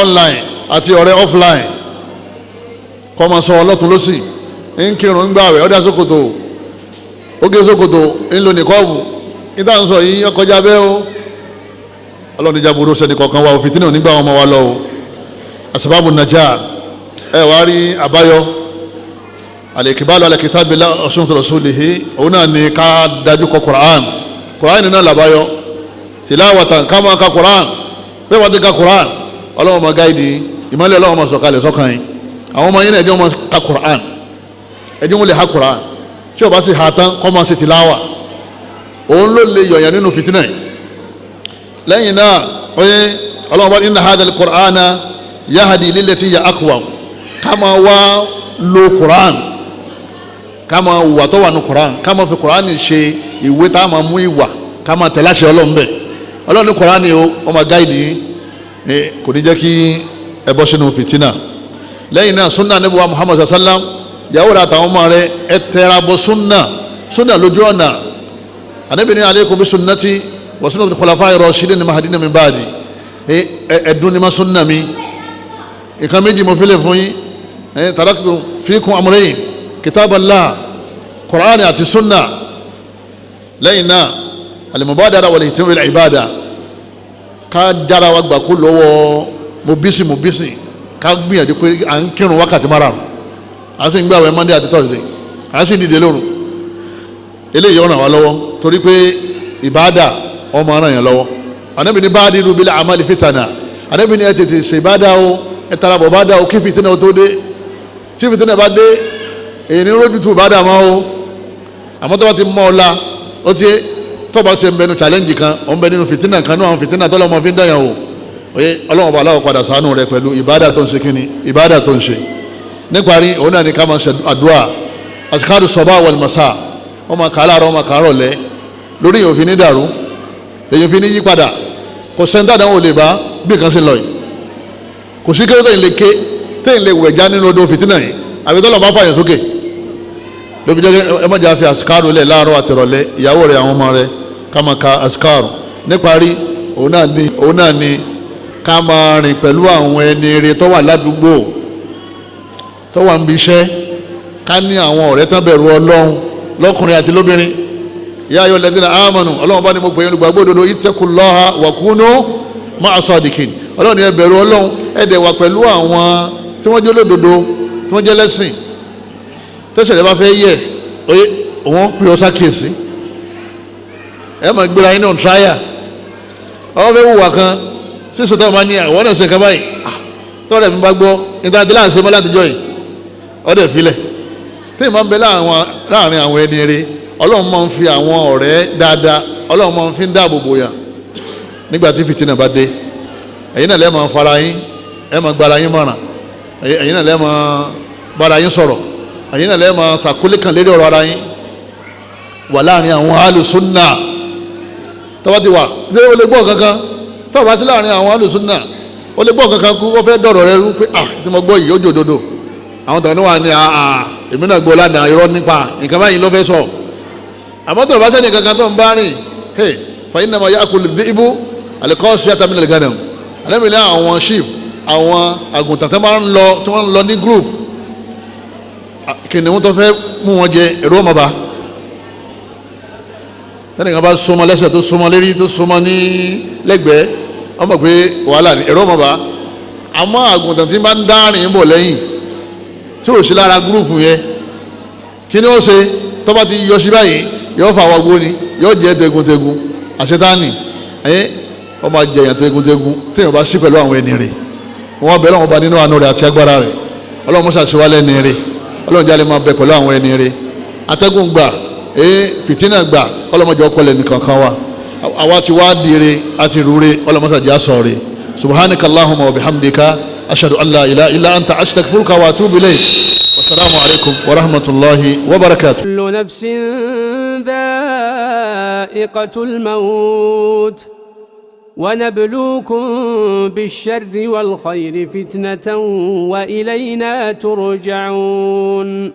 B: online àti ọ̀rẹ́ offline kọ́ máa sọ ọlọ́tún lọ́sì ń kírun ń gbààwẹ̀ ọ̀dà sókòtò oge sókòtò ń lo nìkọ́ọ̀bù níta ń sọ yìí ọkọjá bẹ́ẹ̀ o ọlọ́run ìjà burú sẹ́ni kọ̀ọ̀kan wa fìtínà nígbà wọn máa wá lọ o asbabu najah ẹ wá rí àbáyọ al-iqbalu ala kitabillahi wa sunnati rasulihi òun náà ní ká dájú kọ Qur'an náà làbáyọ tilawatan ká máa ka Qur'an bẹ́ẹ̀ wọ́n ti ka Qur'an ọlọ́run máa gáìdì ìmọ̀lẹ́ ọlọ́run máa sọ̀kalẹ̀ sọ́kàn yín àwọn ọmọ yín náà ẹjọ́ máa ka Qur'an ẹjọ́ wọn lè ha Qur'an tí o bá sì ha tán kọ́ máa ṣe tìláwà òun ló lè yọ̀yàn nínú fìtínà yìí lẹ́yìn náà oye ọlọ́run bá inna hadha al-Qur'ana yahdi lillati hiya aqwam ká máa wá lo Qur'an ká máa wà tó wà ní Qur'an ká máa fi Qur'an ṣe ìwé tá a máa mú ìwà ká máa tẹ̀lé àṣẹ ọlọ́run bẹ́ẹ̀ ọlọ́run ní Qur'an o wọ́n máa gáìdì kò ní jẹ́ kí ẹ bọ́ sínú fìtínà lẹ́yìn náà sunna Ànábì wa Muhammad sallam yàwó rẹ̀ àtàwọn ọmọ rẹ̀ ẹ tẹra bọ sunna lójú ọ̀nà Ànábì ní alaykum bi sunnati wa sunnati khulafa'ir rashidin mahdiyyin min ba'di ẹ̀dùn ni ma sunna mi ìkan méjì mo fílẹ̀ fún yín taraktu fikum amrayn kitaballah Qur'an àti sunna lẹ́yìn náà al-mubadara wal-ihtimam bil-ibada ká dára wa gbà kó lọ́wọ́ mo bísí ká gbìyànjú pé à ń kírun wákàtí márùn à ń sì ń gbààwẹ̀ Monday àti Thursday à ń sì dìde lóru eléyìí ó ràn wá lọ́wọ́ torí pé ìbáàdà ọmọ ràn yàn lọ́wọ́ Ànábì ní badiru bil a'mali fitana Ànábì ní ẹ tètè ṣe ìbáàdà o ẹ tara bọ̀ báàdà o kí fìtínà o tó dé tí fìtínà bá dé èyí ní rójú tu ìbáàdà máa o àmọ́ tó bá ti mọ́ ọ la ó ti tó bá ṣe ń bẹnu challenge kan ó ń bẹ nínú fìtínà kan náà àwọn fìtínà tó lọ́mọ fi ń dàyàn o oye ọlọ́run ọba aláwọ̀ padà ṣàánú rẹ pẹ̀lú ìbáàdà tó ń ṣe kíni ìbáàdà tó ń ṣe níparí òun náà ní ká máa ṣe àdúrà azkaru sabah wal masa wọ́n máa kà á láàárọ̀ wọ́n máa kà á rọ̀lẹ́ lórí èyàn òfin ní dàrú èyàn òfin ní yí padà kò sẹ́ńtà dáhùn lè bá bí nǹkan ṣe lọ yìí kò sí kéré tẹ̀yìn lè ké tẹ̀yìn lè wẹ̀já nínú odò fìtínà yìí àbí tọ́lọ̀ bá fàyàn sókè lóbi jẹ́ ẹ má jẹ́ àfi azkaru lẹ̀ láàárọ̀ àtìrọ̀lẹ́ ìyàwó rẹ̀ àwọn ọmọ rẹ̀ ká máa ka azkaru níparí òun náà ní ká máa rìn pẹ̀lú àwọn ẹni rere tó wà ládùúgbò tó wà níbi iṣẹ́ ká ní àwọn ọ̀rẹ́ tán bẹ̀rù ọlọ́run lọ́kùnrin àti lóbìnrin ya ayyuhal ladhina amanu ọlọ́run bá ní mo pè é olùgbàgbọ́ òdodo ittaqullaha wa kunu ma'a sadiqin ọlọ́run ẹ bẹ̀rù ọlọ́run ẹ dẹ̀ wà pẹ̀lú àwọn tí wọ́n jẹ́ olódodo tí wọ́n jẹ́ lẹ́sìn tẹ́sẹ̀ rẹ bá fẹ́ yẹ oye òun pè ọ́ sákèsí ẹ máa gbéra yín náà tráyà ọwọ́ fẹ́ wùwà kan sísọ tó máa ní àwọn náà ṣe nǹkan báyìí tọ́lẹ̀ mi bá gbọ́ níta dé láǹṣe mọ́ látijọ́ yìí ọdẹ filẹ̀ tí ìmọ̀ ń bẹ láàrin àwọn ẹni eré ọlọ́run máa ń fi àwọn ọ̀rẹ́ dáadáa ọlọ́run máa ń fi ń dáàbò bò yàn nígbà tí fìtínà bá dé ẹ̀yin náà lẹ́ẹ̀ máa fara yín ẹ̀ máa gbára yín mọ̀ràn ẹ̀yin náà lẹ́ẹ̀ máa bára yín sọ̀rọ̀ ẹ̀yin náà lẹ́ẹ̀ máa ṣàkólé kan lérí ọ̀rọ̀ ara yín wà láàrin àwọn alùsùnà tọ́wọ́ ti wà ó lè gbọ́ kankan tọ́wọ́ bá sí láàrin àwọn alùsùnà ó lè gbọ́ kankan kú wọ́n fẹ́ dọ̀rọ̀ rẹ rú pé tí mo gbọ́ yìí ó jòdodo àwọn tàbí wà ní èmi náà gbọ́ ládàá irọ́ nípa nǹkan báyìí ló fẹ́ sọ àmọ́ tó o bá sẹ́ni kankan tó ń bá rìn fàyín náà yà kó lè dé ibú àlẹ́kọ́ sí àtàmì lè gánà àlẹ́mìlẹ́ àwọn sheep àwọn àgùntàn tó máa ń lọ tí wọ́n ń lọ ní group kìnìún tó fẹ́ mú wọn jẹ èrò ọmọ bá tẹ́nìkan bá súnmọ́ lẹ́sẹ̀ tó súnmọ́ lérí tó súnmọ́ ní lẹ́gbẹ̀ẹ́ ọmọ pé wàhálà ní èrò ọmọ bá àmọ́ àgùntàn tí bá ń dárìn bọ̀ lẹ́yìn tí ò sí lára gúrùpù yẹn kí ni ó ṣe tó bá ti yọ sí báyìí yóò fà wọgbó ni yóò jẹ tegun-tegun àṣetánì ọmọ àjẹyàn tegun-tegun téèyàn bá sí pẹ̀lú àwọn ẹni rẹ̀ wọ́n bẹ̀rẹ̀ wọn bá nínú àánú rẹ̀ àti agbára rẹ̀ ọlọ́run mọ́sá sí wálé ẹni rẹ̀ ọlọ́run jáde máa bẹ pẹ̀lú àwọn ẹni rẹ̀ atẹ́gùn gbà fìtínà gbà ọlọ́mọdé ọkọlẹ̀ nìkan kan wa àwa ti wá dire àti rúre ọlọ́mọsá jẹ́ àsọ̀ rẹ̀ subhanaka allahumma wa bihamdika ashhadu an la ilaha illa anta astaghfiruka wa atubu ilayk wasalaamu alaykum wa rahmatulahi wa barakatuh.
A: kullu nafsin dha'iqatul maut ونبلوكم بالشر والخير فتنة وإلينا ترجعون